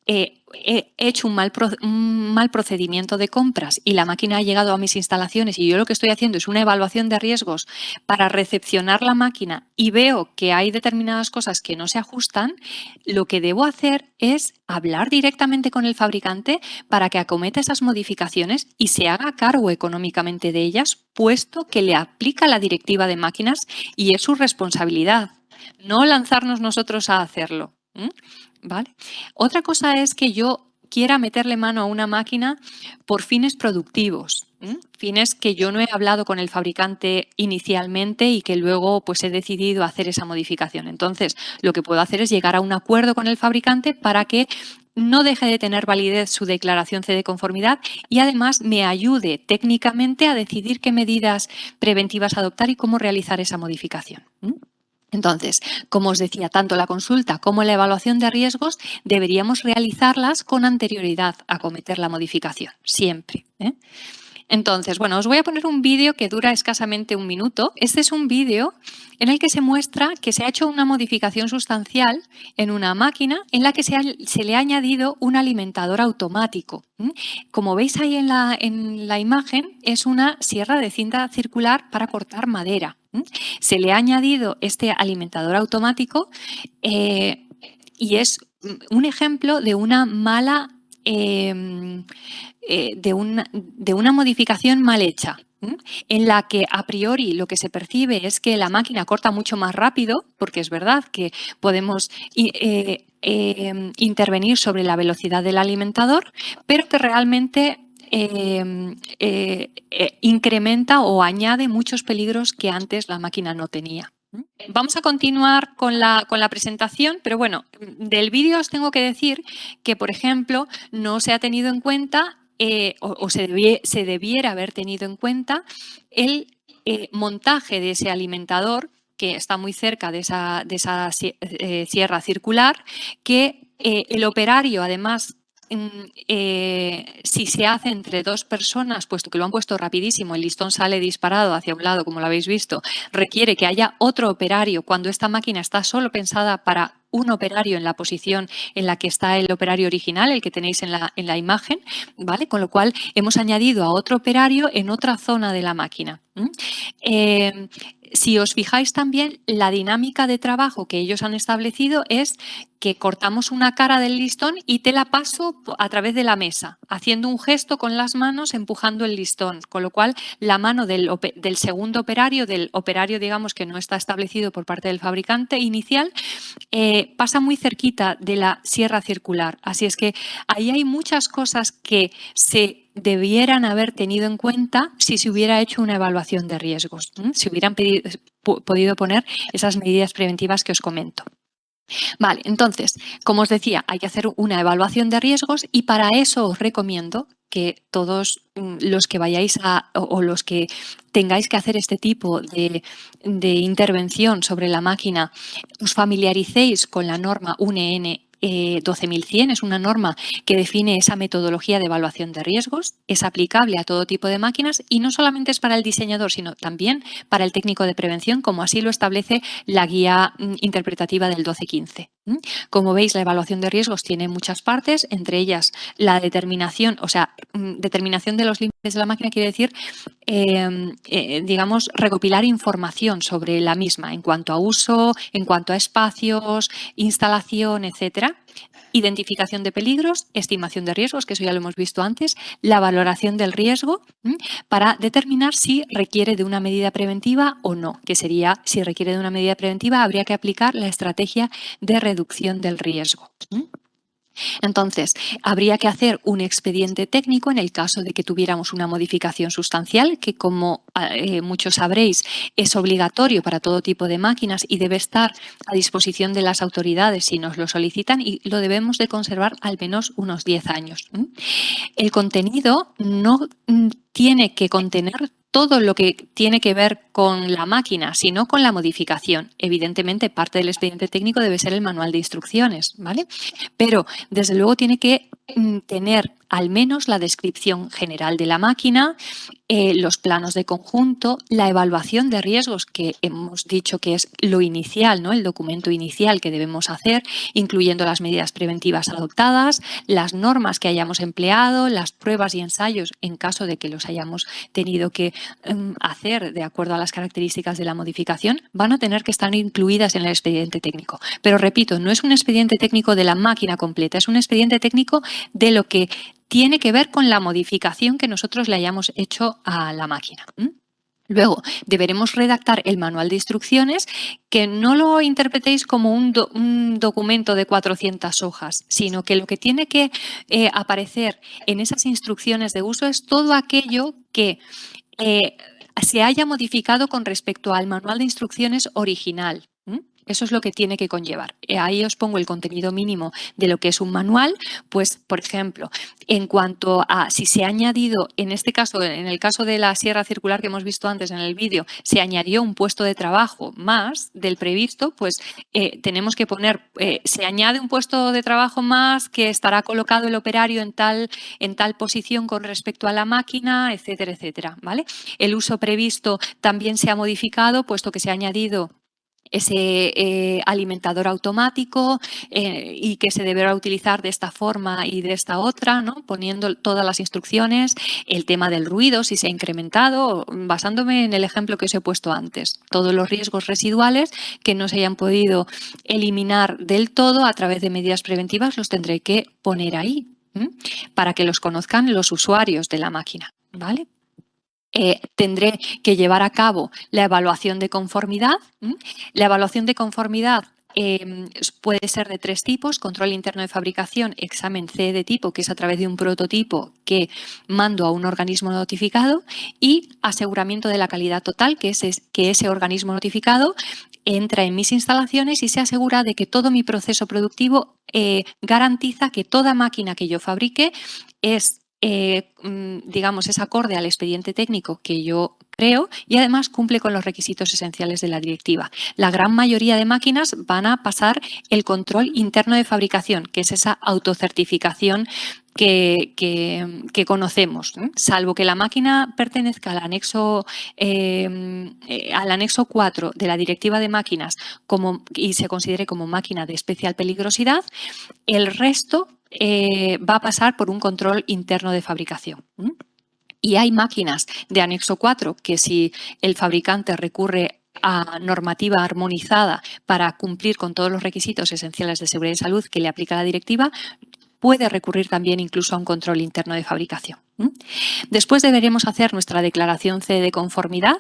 D: he hecho un mal procedimiento de compras y la máquina ha llegado a mis instalaciones y yo lo que estoy haciendo es una evaluación de riesgos para recepcionar la máquina y veo que hay determinadas cosas que no se ajustan, lo que debo hacer es hablar directamente con el fabricante para que acometa esas modificaciones y se haga cargo económicamente de ellas, puesto que le aplica la directiva de máquinas y es su responsabilidad, no lanzarnos nosotros a hacerlo. ¿Vale? Otra cosa es que yo quiera meterle mano a una máquina por fines productivos, fines que yo no he hablado con el fabricante inicialmente y que luego pues he decidido hacer esa modificación. Entonces, lo que puedo hacer es llegar a un acuerdo con el fabricante para que no deje de tener validez su declaración C de conformidad y además me ayude técnicamente a decidir qué medidas preventivas adoptar y cómo realizar esa modificación. Entonces, como os decía, tanto la consulta como la evaluación de riesgos deberíamos realizarlas con anterioridad a acometer la modificación, siempre. Entonces, bueno, os voy a poner un vídeo que dura escasamente 1 minuto. Este es un vídeo en el que se muestra que se ha hecho una modificación sustancial en una máquina en la que se le ha añadido un alimentador automático. Como veis ahí en la imagen, es una sierra de cinta circular para cortar madera. Se le ha añadido este alimentador automático y es un ejemplo de una mala de una modificación mal hecha, en la que a priori lo que se percibe es que la máquina corta mucho más rápido, porque es verdad que podemos intervenir sobre la velocidad del alimentador, pero que realmente incrementa o añade muchos peligros que antes la máquina no tenía. Vamos a continuar con la presentación, pero bueno, del vídeo os tengo que decir que, por ejemplo, no se ha tenido en cuenta o se debiera haber tenido en cuenta el montaje de ese alimentador que está muy cerca de esa sierra circular, que el operario, además, si se hace entre 2 personas, puesto que lo han puesto rapidísimo, el listón sale disparado hacia un lado, como lo habéis visto, requiere que haya otro operario cuando esta máquina está solo pensada para un operario en la posición en la que está el operario original, el que tenéis en la imagen, ¿vale? Con lo cual hemos añadido a otro operario en otra zona de la máquina. Si os fijáis también, la dinámica de trabajo que ellos han establecido es que cortamos una cara del listón y te la paso a través de la mesa, haciendo un gesto con las manos, empujando el listón, con lo cual la mano del segundo operario, del operario, digamos, que no está establecido por parte del fabricante inicial, pasa muy cerquita de la sierra circular. Así es que ahí hay muchas cosas que se debieran haber tenido en cuenta si se hubiera hecho una evaluación de riesgos, si hubieran podido poner esas medidas preventivas que os comento. Vale, entonces, como os decía, hay que hacer una evaluación de riesgos y para eso os recomiendo que todos los que vayáis o los que tengáis que hacer este tipo de intervención sobre la máquina, os familiaricéis con la norma UNN 12100, es una norma que define esa metodología de evaluación de riesgos, es aplicable a todo tipo de máquinas y no solamente es para el diseñador, sino también para el técnico de prevención, como así lo establece la guía interpretativa del 1215. Como veis, la evaluación de riesgos tiene muchas partes, entre ellas la determinación, o sea, determinación de los límites de la máquina quiere decir, digamos, recopilar información sobre la misma en cuanto a uso, en cuanto a espacios, instalación, etcétera. Identificación de peligros, estimación de riesgos, que eso ya lo hemos visto antes, la valoración del riesgo para determinar si requiere de una medida preventiva o no, que sería, si requiere de una medida preventiva, habría que aplicar la estrategia de reducción del riesgo. Entonces, habría que hacer un expediente técnico en el caso de que tuviéramos una modificación sustancial, que como muchos sabréis es obligatorio para todo tipo de máquinas y debe estar a disposición de las autoridades si nos lo solicitan y lo debemos de conservar al menos unos 10 años. El contenido no tiene que contener todo lo que tiene que ver con la máquina, sino con la modificación. Evidentemente, parte del expediente técnico debe ser el manual de instrucciones, ¿vale? Pero, desde luego, tiene que tener al menos la descripción general de la máquina, los planos de conjunto, la evaluación de riesgos, que hemos dicho que es lo inicial, ¿no? El documento inicial que debemos hacer, incluyendo las medidas preventivas adoptadas, las normas que hayamos empleado, las pruebas y ensayos en caso de que los hayamos tenido que hacer de acuerdo a las características de la modificación, van a tener que estar incluidas en el expediente técnico. Pero repito, no es un expediente técnico de la máquina completa, es un expediente técnico de lo que tiene que ver con la modificación que nosotros le hayamos hecho a la máquina. Luego, deberemos redactar el manual de instrucciones, que no lo interpretéis como un documento de 400 hojas, sino que lo que tiene que aparecer en esas instrucciones de uso es todo aquello que se haya modificado con respecto al manual de instrucciones original. Eso es lo que tiene que conllevar. Ahí os pongo el contenido mínimo de lo que es un manual. Pues, por ejemplo, en cuanto a si se ha añadido, en este caso, en el caso de la sierra circular que hemos visto antes en el vídeo, se añadió un puesto de trabajo más del previsto, pues tenemos que poner, se añade un puesto de trabajo más que estará colocado el operario en tal posición con respecto a la máquina, etcétera, etcétera, ¿vale? El uso previsto también se ha modificado, puesto que se ha añadido ese alimentador automático y que se deberá utilizar de esta forma y de esta otra, ¿no? Poniendo todas las instrucciones, el tema del ruido, si se ha incrementado, basándome en el ejemplo que os he puesto antes. Todos los riesgos residuales que no se hayan podido eliminar del todo a través de medidas preventivas los tendré que poner ahí, para que los conozcan los usuarios de la máquina, ¿vale? Tendré que llevar a cabo la evaluación de conformidad. La evaluación de conformidad puede ser de 3 tipos: control interno de fabricación, examen CE de tipo, que es a través de un prototipo que mando a un organismo notificado, y aseguramiento de la calidad total, que es que ese organismo notificado entra en mis instalaciones y se asegura de que todo mi proceso productivo garantiza que toda máquina que yo fabrique es digamos, es acorde al expediente técnico que yo creo y además cumple con los requisitos esenciales de la directiva. La gran mayoría de máquinas van a pasar el control interno de fabricación, que es esa autocertificación que conocemos, salvo que la máquina pertenezca al anexo 4 de la directiva de máquinas y se considere como máquina de especial peligrosidad. El resto va a pasar por un control interno de fabricación. Y hay máquinas de anexo 4 que, si el fabricante recurre a normativa armonizada para cumplir con todos los requisitos esenciales de seguridad y salud que le aplica la directiva, puede recurrir también incluso a un control interno de fabricación. Después deberemos hacer nuestra declaración CE de conformidad,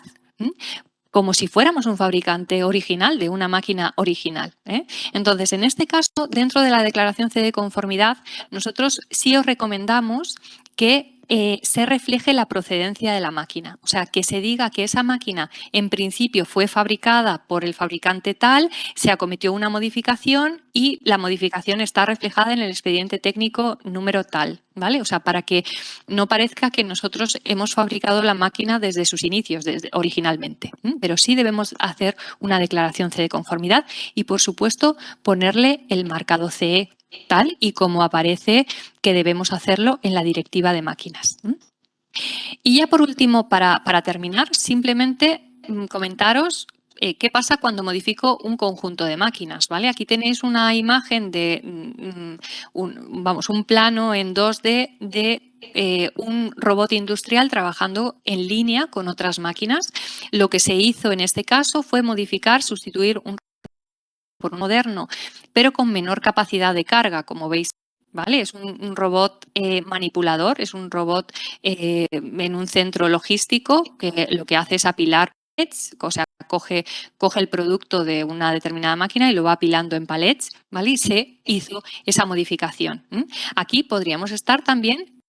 D: como si fuéramos un fabricante original de una máquina original. Entonces, en este caso, dentro de la declaración CE de conformidad, nosotros sí os recomendamos que se refleje la procedencia de la máquina. O sea, que se diga que esa máquina en principio fue fabricada por el fabricante tal, se acometió una modificación y la modificación está reflejada en el expediente técnico número tal, ¿vale? O sea, para que no parezca que nosotros hemos fabricado la máquina desde sus inicios, originalmente. Pero sí debemos hacer una declaración CE de conformidad y, por supuesto, ponerle el marcado CE tal y como aparece que debemos hacerlo en la directiva de máquinas. Y ya por último, para terminar, simplemente comentaros qué pasa cuando modifico un conjunto de máquinas, ¿vale? Aquí tenéis una imagen de un plano en 2D de un robot industrial trabajando en línea con otras máquinas. Lo que se hizo en este caso fue sustituir un por un moderno, pero con menor capacidad de carga, como veis. ¿Vale? Es un robot manipulador, es un robot en un centro logístico que lo que hace es apilar palets, o sea, coge el producto de una determinada máquina y lo va apilando en palets, ¿vale? Y se hizo esa modificación. Aquí podríamos estar también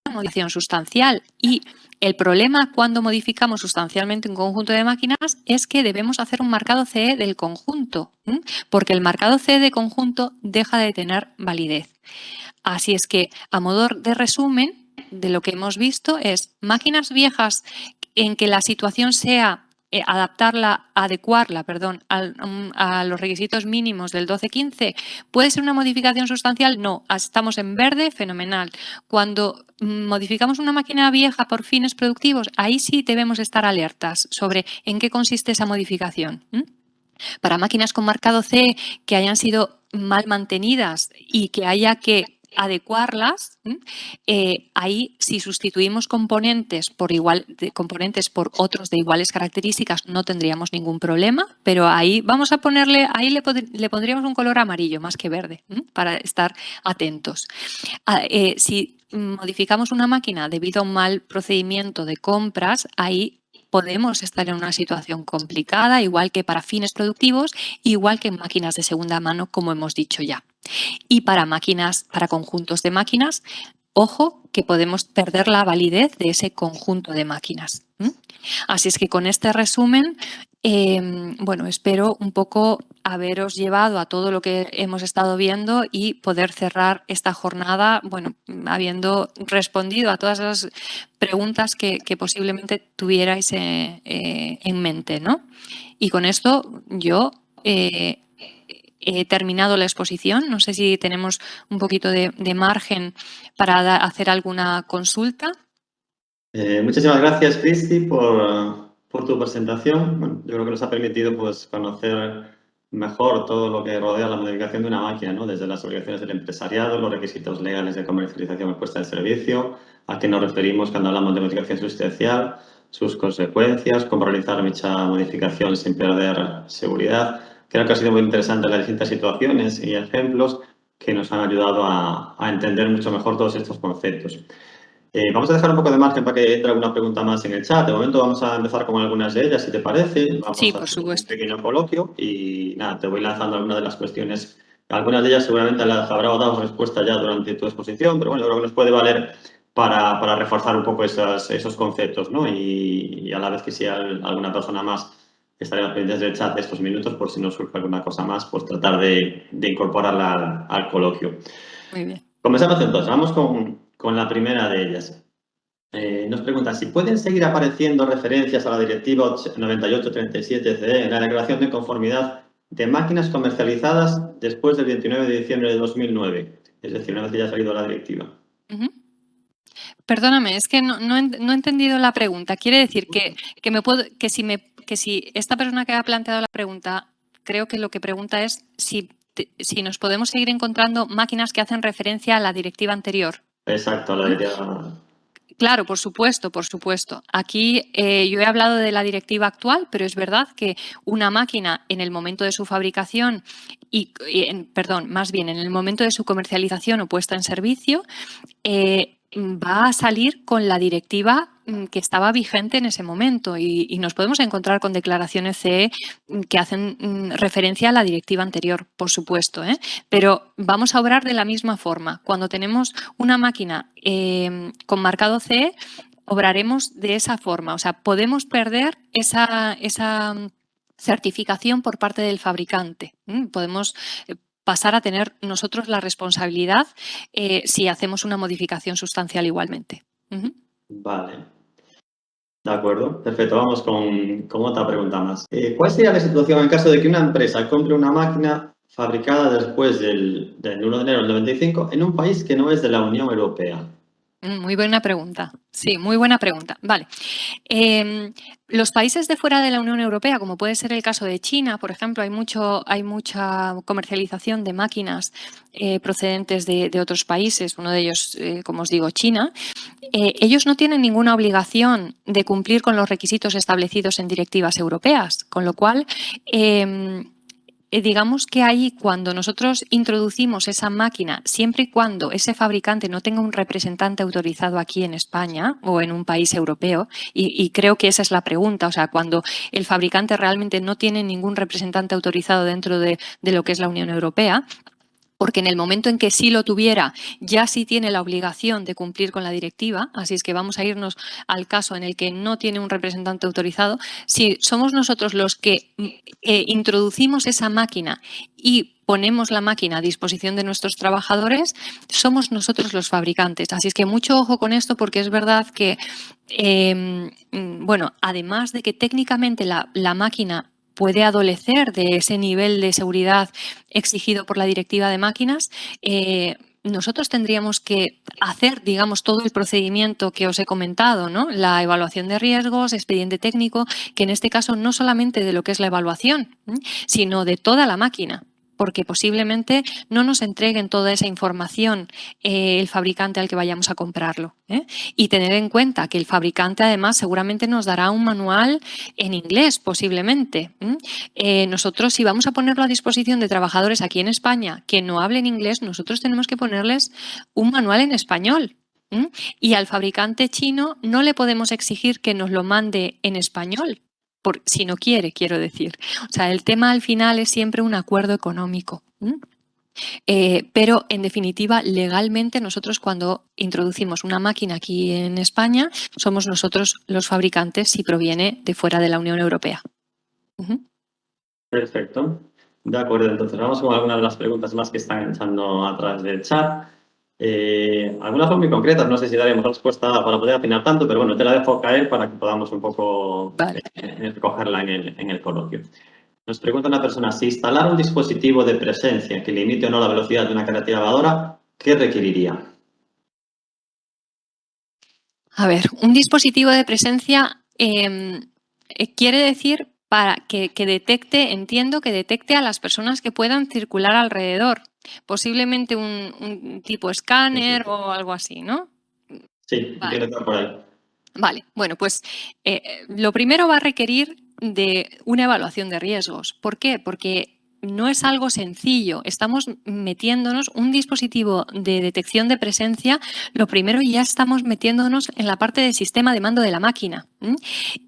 D: una modificación sustancial, y el problema cuando modificamos sustancialmente un conjunto de máquinas es que debemos hacer un marcado CE del conjunto, porque el marcado CE de conjunto deja de tener validez. Así es que, a modo de resumen de lo que hemos visto, es máquinas viejas en que la situación sea adecuarla a los requisitos mínimos del 12.15. ¿Puede ser una modificación sustancial? No. Estamos en verde, fenomenal. Cuando modificamos una máquina vieja por fines productivos, ahí sí debemos estar alertas sobre en qué consiste esa modificación. Para máquinas con marcado CE que hayan sido mal mantenidas y que haya que adecuarlas, ahí si sustituimos componentes por otros de iguales características no tendríamos ningún problema, pero ahí vamos a ponerle, ahí le pondríamos un color amarillo más que verde, para estar atentos. Si modificamos una máquina debido a un mal procedimiento de compras, ahí podemos estar en una situación complicada, igual que para fines productivos, igual que en máquinas de segunda mano, como hemos dicho ya. Y para conjuntos de máquinas, ojo que podemos perder la validez de ese conjunto de máquinas. Así es que con este resumen Bueno, espero un poco haberos llevado a todo lo que hemos estado viendo y poder cerrar esta jornada, bueno, habiendo respondido a todas las preguntas que posiblemente tuvierais en mente, ¿no? Y con esto yo he terminado la exposición. No sé si tenemos un poquito de margen para hacer alguna consulta.
A: Muchísimas gracias, Cristi, por tu presentación. Bueno, yo creo que nos ha permitido pues, conocer mejor todo lo que rodea la modificación de una máquina, ¿no? Desde las obligaciones del empresariado, los requisitos legales de comercialización y puesta en servicio, a qué nos referimos cuando hablamos de modificación sustancial, sus consecuencias, cómo realizar dicha modificación sin perder seguridad. Creo que ha sido muy interesante las distintas situaciones y ejemplos que nos han ayudado a entender mucho mejor todos estos conceptos. Vamos a dejar un poco de margen para que entre alguna pregunta más en el chat. De momento vamos a empezar con algunas de ellas, si te parece. Vamos
D: Sí,
A: a
D: por
A: hacer
D: supuesto.
A: un pequeño coloquio y nada, te voy lanzando algunas de las cuestiones. Algunas de ellas seguramente las habrá dado respuesta ya durante tu exposición, pero bueno, yo creo que nos puede valer para reforzar un poco esos conceptos, ¿no? Y a la vez que si hay alguna persona más estaría pendientes del chat de estos minutos, por si nos surge alguna cosa más, pues tratar de incorporarla al coloquio.
D: Muy bien.
A: Comenzamos entonces, vamos con la primera de ellas. Nos pregunta si pueden seguir apareciendo referencias a la Directiva 9837/CE en la declaración de conformidad de máquinas comercializadas después del 29 de diciembre de 2009, es decir, una vez que ya ha salido la directiva.
D: Perdóname, es que no he entendido la pregunta. Quiere decir que si esta persona que ha planteado la pregunta, creo que lo que pregunta es si nos podemos seguir encontrando máquinas que hacen referencia a la directiva anterior.
A: Exacto, la directiva.
D: Claro, por supuesto, por supuesto. Aquí yo he hablado de la directiva actual, pero es verdad que una máquina en el momento de su fabricación más bien en el momento de su comercialización o puesta en servicio, va a salir con la directiva que estaba vigente en ese momento y nos podemos encontrar con declaraciones CE que hacen referencia a la directiva anterior, por supuesto, ¿eh? Pero vamos a obrar de la misma forma. Cuando tenemos una máquina con marcado CE, obraremos de esa forma. O sea, podemos perder esa certificación por parte del fabricante. Podemos pasar a tener nosotros la responsabilidad si hacemos una modificación sustancial igualmente.
A: Vale. De acuerdo, perfecto. Vamos con otra pregunta más. ¿Cuál sería la situación en caso de que una empresa compre una máquina fabricada después del 1 de enero del 95 en un país que no es de la Unión Europea?
D: Muy buena pregunta. Sí, muy buena pregunta. Vale. Los países de fuera de la Unión Europea, como puede ser el caso de China, por ejemplo, hay mucha comercialización de máquinas procedentes de otros países, uno de ellos, como os digo, China. Ellos no tienen ninguna obligación de cumplir con los requisitos establecidos en directivas europeas, con lo cual digamos que ahí cuando nosotros introducimos esa máquina, siempre y cuando ese fabricante no tenga un representante autorizado aquí en España o en un país europeo, y creo que esa es la pregunta, o sea, cuando el fabricante realmente no tiene ningún representante autorizado dentro de lo que es la Unión Europea, porque en el momento en que sí lo tuviera, ya sí tiene la obligación de cumplir con la directiva, así es que vamos a irnos al caso en el que no tiene un representante autorizado. Si somos nosotros los que introducimos esa máquina y ponemos la máquina a disposición de nuestros trabajadores, somos nosotros los fabricantes. Así es que mucho ojo con esto porque es verdad que, bueno, además de que técnicamente la máquina puede adolecer de ese nivel de seguridad exigido por la directiva de máquinas, nosotros tendríamos que hacer, digamos, todo el procedimiento que os he comentado, ¿no? La evaluación de riesgos, expediente técnico, que en este caso no solamente de lo que es la evaluación, sino de toda la máquina, porque posiblemente no nos entreguen toda esa información el fabricante al que vayamos a comprarlo. Y tener en cuenta que el fabricante además seguramente nos dará un manual en inglés posiblemente. Nosotros si vamos a ponerlo a disposición de trabajadores aquí en España que no hablen inglés, nosotros tenemos que ponerles un manual en español. Y al fabricante chino no le podemos exigir que nos lo mande en español. Si no quiere, quiero decir. O sea, el tema al final es siempre un acuerdo económico. Pero, en definitiva, legalmente nosotros cuando introducimos una máquina aquí en España, somos nosotros los fabricantes si proviene de fuera de la Unión Europea.
A: Perfecto. De acuerdo, entonces vamos con algunas de las preguntas más que están echando a través del chat. Algunas son muy concretas, no sé si daremos respuesta para poder afinar tanto, pero bueno, te la dejo caer para que podamos un poco recogerla en el coloquio. Nos pregunta una persona, si instalar un dispositivo de presencia que limite o no la velocidad de una carretilla lavadora, ¿qué requeriría?
D: A ver, un dispositivo de presencia quiere decir para que detecte, entiendo que detecte a las personas que puedan circular alrededor. Posiblemente un tipo escáner o algo así, ¿no?
A: Sí,
D: Vale.
A: entiendo que por ahí.
D: Vale, bueno, pues lo primero va a requerir de una evaluación de riesgos. ¿Por qué? Porque no es algo sencillo. Estamos metiéndonos un dispositivo de detección de presencia. Lo primero, ya estamos metiéndonos en la parte del sistema de mando de la máquina.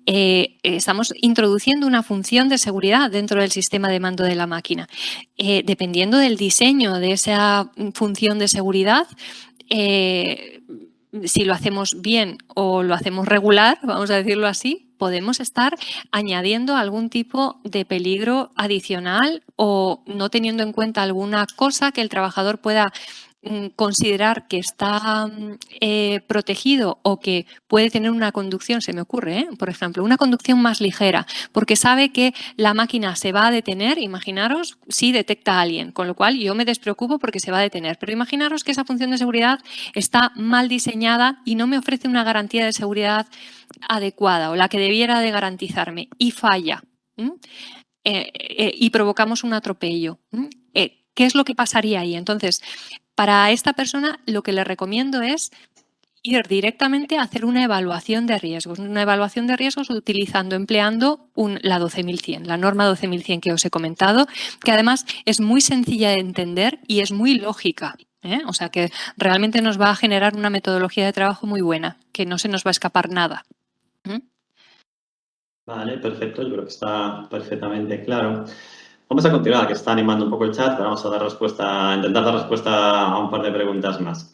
D: Estamos introduciendo una función de seguridad dentro del sistema de mando de la máquina. Dependiendo del diseño de esa función de seguridad, si lo hacemos bien o lo hacemos regular, vamos a decirlo así, podemos estar añadiendo algún tipo de peligro adicional o no teniendo en cuenta alguna cosa que el trabajador pueda considerar que está protegido o que puede tener una conducción, se me ocurre, por ejemplo, una conducción más ligera, porque sabe que la máquina se va a detener, imaginaros, si detecta a alguien, con lo cual yo me despreocupo porque se va a detener, pero imaginaros que esa función de seguridad está mal diseñada y no me ofrece una garantía de seguridad adecuada o la que debiera de garantizarme y falla y provocamos un atropello. ¿Qué es lo que pasaría ahí? Entonces, para esta persona lo que le recomiendo es ir directamente a hacer una evaluación de riesgos. Una evaluación de riesgos empleando la 12100, la norma 12100 que os he comentado, que además es muy sencilla de entender y es muy lógica. O sea que realmente nos va a generar una metodología de trabajo muy buena, que no se nos va a escapar nada.
A: Vale, perfecto. Yo creo que está perfectamente claro. Vamos a continuar, que está animando un poco el chat, pero vamos a intentar dar respuesta a un par de preguntas más.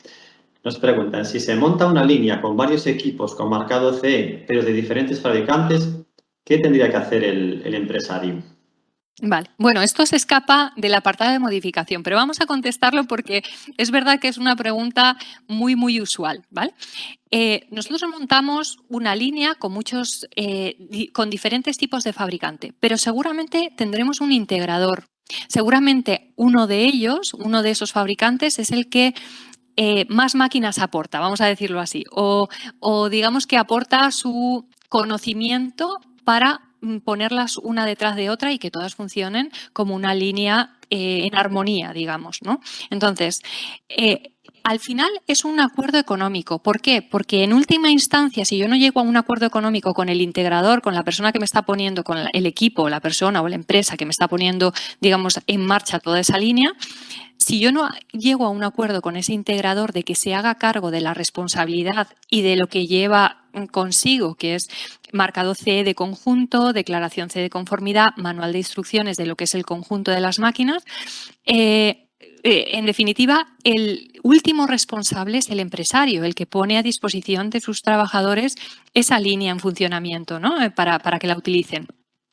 A: Nos preguntan, si se monta una línea con varios equipos con marcado CE, pero de diferentes fabricantes, ¿qué tendría que hacer el empresario?
D: Vale, bueno, esto se escapa del apartado de modificación, pero vamos a contestarlo porque es verdad que es una pregunta muy, muy usual, ¿vale? Nosotros montamos una línea con con diferentes tipos de fabricante, pero seguramente tendremos un integrador. Seguramente uno de esos fabricantes, es el que más máquinas aporta, vamos a decirlo así, o digamos que aporta su conocimiento para ponerlas una detrás de otra y que todas funcionen como una línea en armonía, digamos, ¿no? Entonces, al final es un acuerdo económico. ¿Por qué? Porque en última instancia, si yo no llego a un acuerdo económico con el integrador, con la persona que me está poniendo, con el equipo, la persona o la empresa que me está poniendo, digamos, en marcha toda esa línea, si yo no llego a un acuerdo con ese integrador de que se haga cargo de la responsabilidad y de lo que lleva consigo, que es marcado CE de conjunto, declaración CE de conformidad, manual de instrucciones de lo que es el conjunto de las máquinas, en definitiva, el último responsable es el empresario, el que pone a disposición de sus trabajadores esa línea en funcionamiento, ¿no? para que la utilicen.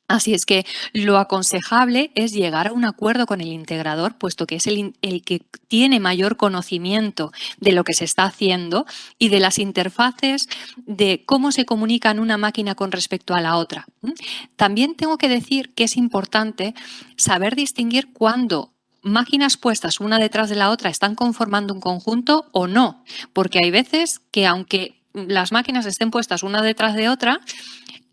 D: Así es que lo aconsejable es llegar a un acuerdo con el integrador, puesto que es el que tiene mayor conocimiento de lo que se está haciendo y de las interfaces, de cómo se comunican una máquina con respecto a la otra. También tengo que decir que es importante saber distinguir cuándo máquinas puestas una detrás de la otra están conformando un conjunto o no, porque hay veces que aunque las máquinas estén puestas una detrás de otra,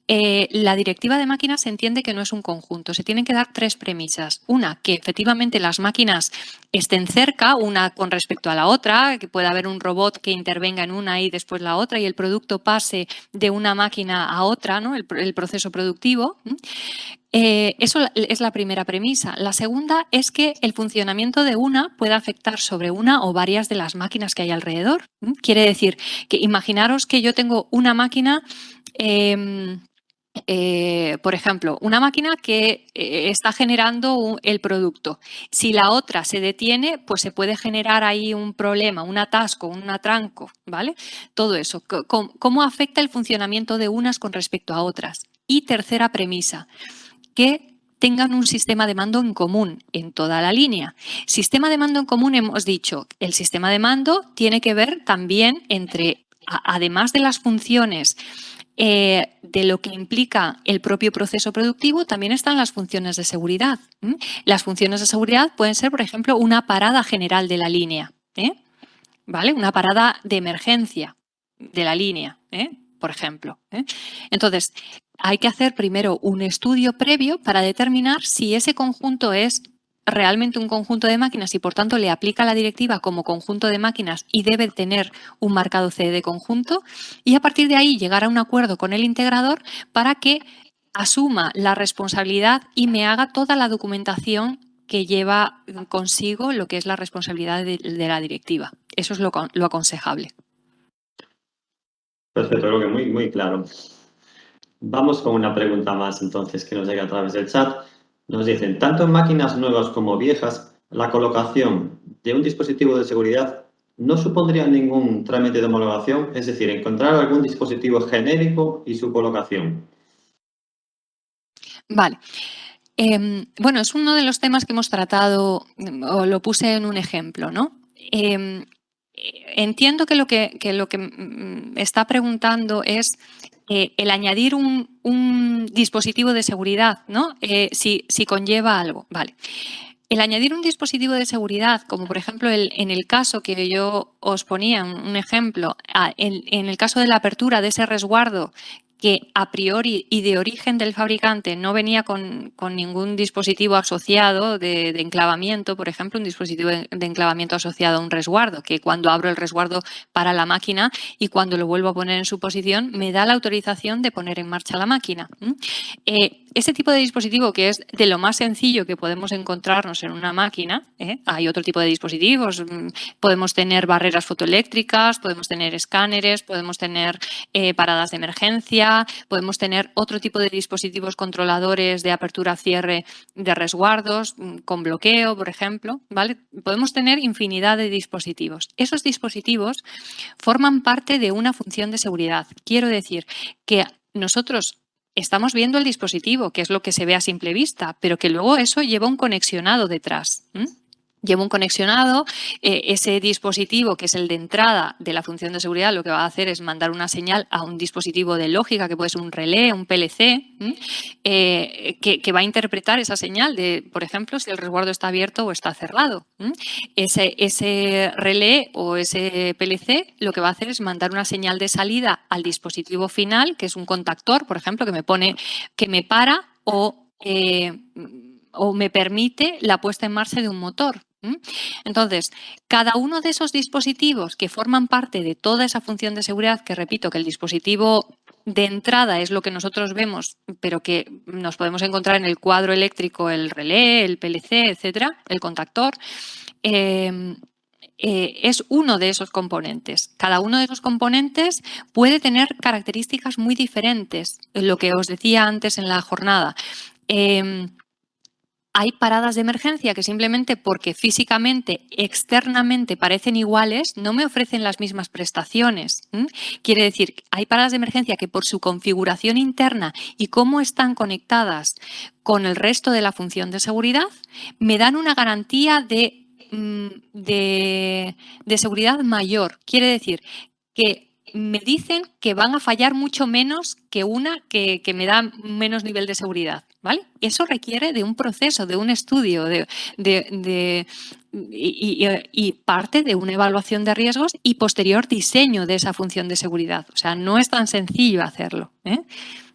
D: la directiva de máquinas se entiende que no es un conjunto. Se tienen que dar tres premisas. Una, que efectivamente las máquinas estén cerca, una con respecto a la otra, que pueda haber un robot que intervenga en una y después la otra y el producto pase de una máquina a otra, ¿no? el proceso productivo. Eso es la primera premisa. La segunda es que el funcionamiento de una pueda afectar sobre una o varias de las máquinas que hay alrededor. Quiere decir que imaginaros que yo tengo una máquina, por ejemplo, una máquina que está generando el producto. Si la otra se detiene, pues se puede generar ahí un problema, un atasco, un atranco, ¿vale? Todo eso. ¿Cómo afecta el funcionamiento de unas con respecto a otras? Y tercera premisa, que tengan un sistema de mando en común en toda la línea. Sistema de mando en común, hemos dicho, el sistema de mando tiene que ver también entre, además de las funciones de lo que implica el propio proceso productivo, también están las funciones de seguridad. Las funciones de seguridad pueden ser, por ejemplo, una parada general de la línea, ¿vale? Una parada de emergencia de la línea, por ejemplo. Entonces, hay que hacer primero un estudio previo para determinar si ese conjunto es realmente un conjunto de máquinas y por tanto le aplica la directiva como conjunto de máquinas y debe tener un marcado CE de conjunto, y a partir de ahí llegar a un acuerdo con el integrador para que asuma la responsabilidad y me haga toda la documentación que lleva consigo lo que es la responsabilidad de la directiva. Eso es lo aconsejable.
A: Perfecto, creo que muy claro. Vamos con una pregunta más entonces que nos llega a través del chat. Nos dicen, tanto en máquinas nuevas como viejas, la colocación de un dispositivo de seguridad no supondría ningún trámite de homologación, es decir, encontrar algún dispositivo genérico y su colocación.
D: Vale. Bueno, es uno de los temas que hemos tratado, o lo puse en un ejemplo, ¿no? Entiendo que lo que está preguntando es el añadir un dispositivo de seguridad, ¿no? Si conlleva algo. Vale. El añadir un dispositivo de seguridad, como por ejemplo en el caso que yo os ponía, un ejemplo, en el caso de la apertura de ese resguardo que a priori y de origen del fabricante no venía con ningún dispositivo asociado de enclavamiento, por ejemplo, un dispositivo de enclavamiento asociado a un resguardo, que cuando abro el resguardo para la máquina y cuando lo vuelvo a poner en su posición me da la autorización de poner en marcha la máquina. Ese tipo de dispositivo, que es de lo más sencillo que podemos encontrarnos en una máquina, hay otro tipo de dispositivos, podemos tener barreras fotoeléctricas, podemos tener escáneres, podemos tener paradas de emergencia, podemos tener otro tipo de dispositivos controladores de apertura-cierre de resguardos, con bloqueo, por ejemplo, ¿vale? Podemos tener infinidad de dispositivos. Esos dispositivos forman parte de una función de seguridad. Quiero decir que nosotros estamos viendo el dispositivo, que es lo que se ve a simple vista, pero que luego eso lleva un conexionado detrás. Lleva un conexionado, ese dispositivo, que es el de entrada de la función de seguridad, lo que va a hacer es mandar una señal a un dispositivo de lógica, que puede ser un relé, un PLC, que va a interpretar esa señal de, por ejemplo, si el resguardo está abierto o está cerrado. Ese relé o ese PLC lo que va a hacer es mandar una señal de salida al dispositivo final, que es un contactor, por ejemplo, que me para o me permite la puesta en marcha de un motor. Entonces, cada uno de esos dispositivos que forman parte de toda esa función de seguridad, que repito que el dispositivo de entrada es lo que nosotros vemos, pero que nos podemos encontrar en el cuadro eléctrico, el relé, el PLC, etcétera, el contactor, es uno de esos componentes. Cada uno de esos componentes puede tener características muy diferentes. Lo que os decía antes en la jornada. Hay paradas de emergencia que simplemente porque físicamente, externamente parecen iguales, no me ofrecen las mismas prestaciones. Quiere decir, hay paradas de emergencia que por su configuración interna y cómo están conectadas con el resto de la función de seguridad, me dan una garantía de seguridad mayor. Quiere decir que me dicen que van a fallar mucho menos que una que me da menos nivel de seguridad, ¿vale? Eso requiere de un proceso, de un estudio, y parte de una evaluación de riesgos y posterior diseño de esa función de seguridad. O sea, no es tan sencillo hacerlo,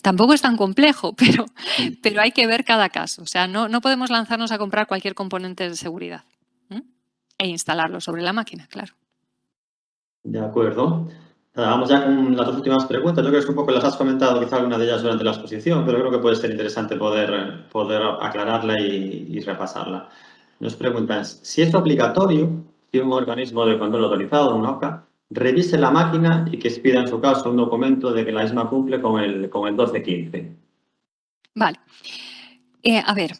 D: Tampoco es tan complejo, pero hay que ver cada caso. O sea, no podemos lanzarnos a comprar cualquier componente de seguridad e instalarlo sobre la máquina, claro.
A: De acuerdo. Vamos ya con las dos últimas preguntas. Yo creo que un poco las has comentado, quizá alguna de ellas durante la exposición, pero creo que puede ser interesante poder aclararla y repasarla. Nos preguntan, si es obligatorio que un organismo de control autorizado, una OCA, revise la máquina y que expida en su caso un documento de que la misma cumple con el 1215.
D: Vale. A ver,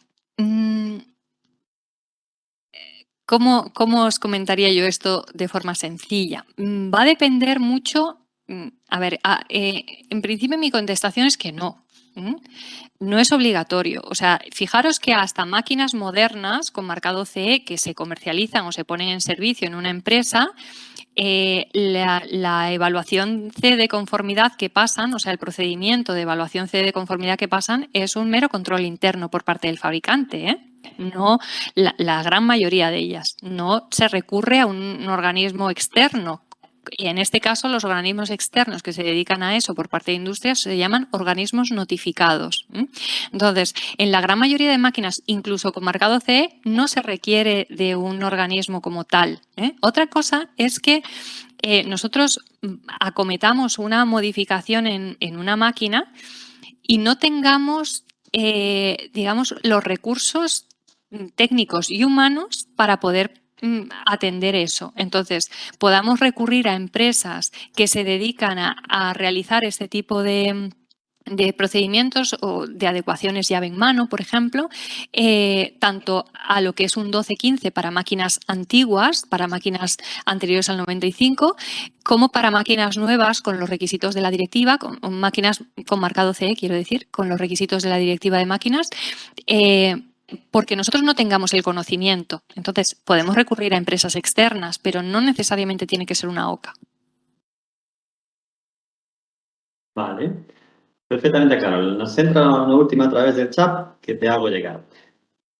D: ¿cómo os comentaría yo esto de forma sencilla? Va a depender mucho. A ver, en principio mi contestación es que no. No es obligatorio. O sea, fijaros que hasta máquinas modernas con marcado CE que se comercializan o se ponen en servicio en una empresa, la evaluación C de conformidad que pasan, o sea, el procedimiento de evaluación C de conformidad que pasan es un mero control interno por parte del fabricante, No, la gran mayoría de ellas. No se recurre a un organismo externo. Y en este caso, los organismos externos que se dedican a eso por parte de industrias se llaman organismos notificados. Entonces, en la gran mayoría de máquinas, incluso con marcado CE, no se requiere de un organismo como tal. Otra cosa es que nosotros acometamos una modificación en una máquina y no tengamos, digamos, los recursos técnicos y humanos para poder atender eso. Entonces, podamos recurrir a empresas que se dedican a realizar este tipo de procedimientos o de adecuaciones llave en mano, por ejemplo, tanto a lo que es un 1215 para máquinas antiguas, para máquinas anteriores al 95, como para máquinas nuevas con los requisitos de la directiva, con máquinas con marcado CE, quiero decir, con los requisitos de la directiva de máquinas, porque nosotros no tengamos el conocimiento. Entonces, podemos recurrir a empresas externas, pero no necesariamente tiene que ser una OCA.
A: Vale. Perfectamente claro. Nos centra una última a través del chat que te hago llegar.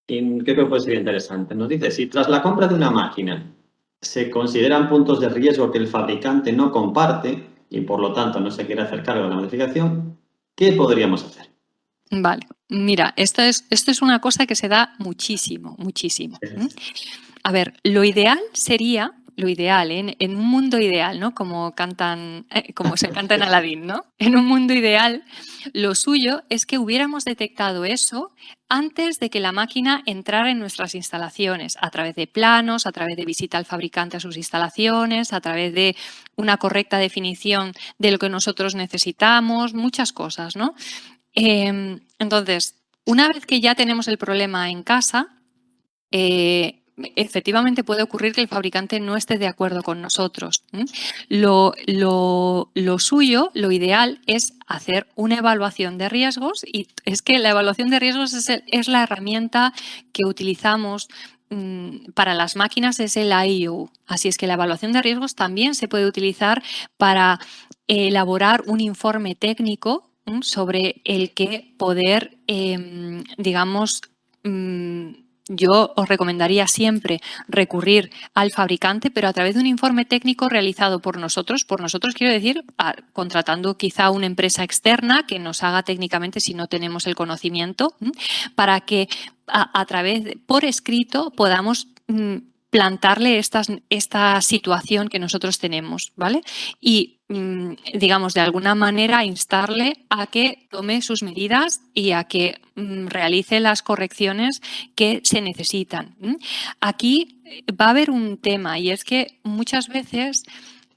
A: Y creo que puede ser interesante. Nos dice, si tras la compra de una máquina se consideran puntos de riesgo que el fabricante no comparte y por lo tanto no se quiere hacer cargo de la modificación, ¿qué podríamos hacer?
D: Vale, mira, esto es una cosa que se da muchísimo, muchísimo. A ver, lo ideal sería, en un mundo ideal, ¿no? Como se canta en Aladdin, ¿no? En un mundo ideal, lo suyo es que hubiéramos detectado eso antes de que la máquina entrara en nuestras instalaciones, a través de planos, a través de visita al fabricante a sus instalaciones, a través de una correcta definición de lo que nosotros necesitamos, muchas cosas, ¿no? Entonces, una vez que ya tenemos el problema en casa, efectivamente puede ocurrir que el fabricante no esté de acuerdo con nosotros. Lo suyo, lo ideal, es hacer una evaluación de riesgos, y es que la evaluación de riesgos es la herramienta que utilizamos para las máquinas, es el IO. Así es que la evaluación de riesgos también se puede utilizar para elaborar un informe técnico sobre el que poder, digamos, yo os recomendaría siempre recurrir al fabricante, pero a través de un informe técnico realizado por nosotros quiero decir, contratando quizá una empresa externa que nos haga técnicamente si no tenemos el conocimiento, para que a través, por escrito, podamos plantarle esta situación que nosotros tenemos, ¿vale? Y, digamos, de alguna manera instarle a que tome sus medidas y a que realice las correcciones que se necesitan. Aquí va a haber un tema, y es que muchas veces,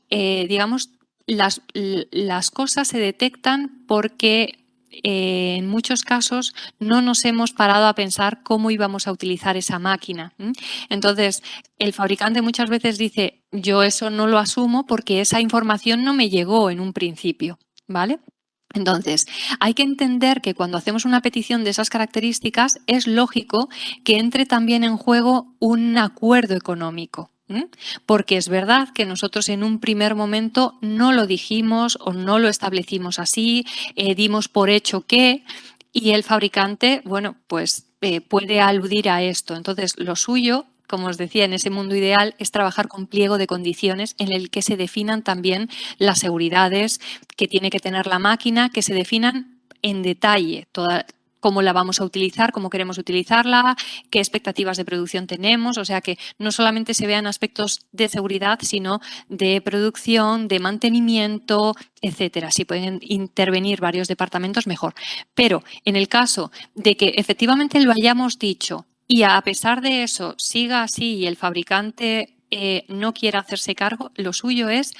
D: digamos, las cosas se detectan porque en muchos casos no nos hemos parado a pensar cómo íbamos a utilizar esa máquina. Entonces, el fabricante muchas veces dice, yo eso no lo asumo porque esa información no me llegó en un principio, ¿vale? Entonces, hay que entender que cuando hacemos una petición de esas características es lógico que entre también en juego un acuerdo económico. Porque es verdad que nosotros en un primer momento no lo dijimos o no lo establecimos así, dimos por hecho que, y el fabricante, bueno, pues puede aludir a esto. Entonces, lo suyo, como os decía, en ese mundo ideal es trabajar con pliego de condiciones en el que se definan también las seguridades que tiene que tener la máquina, que se definan en detalle cómo la vamos a utilizar, cómo queremos utilizarla, qué expectativas de producción tenemos, o sea que no solamente se vean aspectos de seguridad, sino de producción, de mantenimiento, etcétera. Si pueden intervenir varios departamentos, mejor. Pero en el caso de que efectivamente lo hayamos dicho y a pesar de eso siga así y el fabricante no quiera hacerse cargo, lo suyo es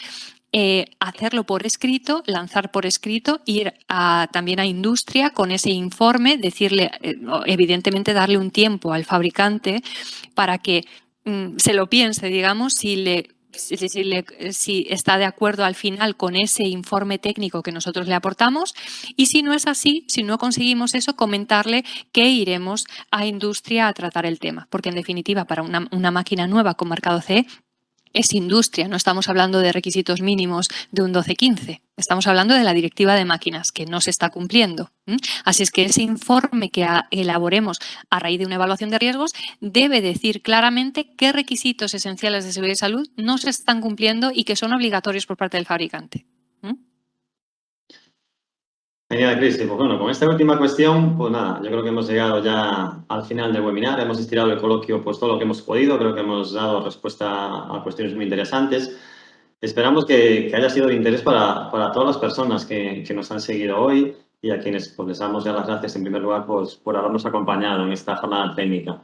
D: hacerlo por escrito, lanzar por escrito, ir también a industria con ese informe, decirle, evidentemente darle un tiempo al fabricante para que se lo piense, digamos, si le si está de acuerdo al final con ese informe técnico que nosotros le aportamos, y si no es así, si no conseguimos eso, comentarle que iremos a industria a tratar el tema, porque en definitiva para una máquina nueva con marcado CE es industria, no estamos hablando de requisitos mínimos de un 1215, estamos hablando de la directiva de máquinas que no se está cumpliendo. Así es que ese informe que elaboremos a raíz de una evaluación de riesgos debe decir claramente qué requisitos esenciales de seguridad y salud no se están cumpliendo y que son obligatorios por parte del fabricante.
A: Genial, Cristi. Pues bueno, con esta última cuestión, pues nada, yo creo que hemos llegado ya al final del webinar. Hemos estirado el coloquio pues todo lo que hemos podido. Creo que hemos dado respuesta a cuestiones muy interesantes. Esperamos que haya sido de interés para todas las personas que nos han seguido hoy y a quienes pues, les damos ya las gracias en primer lugar pues, por habernos acompañado en esta jornada técnica.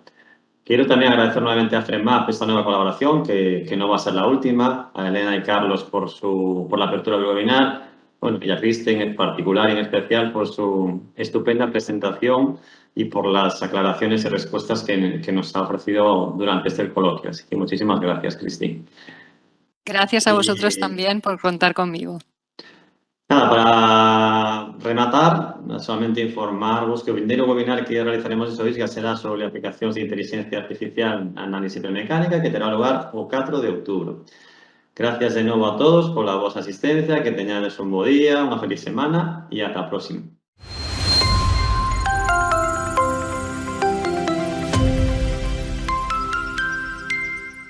A: Quiero también agradecer nuevamente a FREMAP esta nueva colaboración, que no va a ser la última, a Elena y Carlos por la apertura del webinar. Bueno, y a Kristen en particular y en especial por su estupenda presentación y por las aclaraciones y respuestas que nos ha ofrecido durante este coloquio. Así que muchísimas gracias, Cristi.
D: Gracias a vosotros también por contar conmigo.
A: Nada, para rematar, solamente informaros que el primer webinar que realizaremos hoy será sobre aplicaciones de inteligencia artificial en análisis biomecánica, que tendrá lugar el 4 de octubre. Gracias de nuevo a todos por la vuestra asistencia, que tengáis un buen día, una feliz semana y hasta la próxima.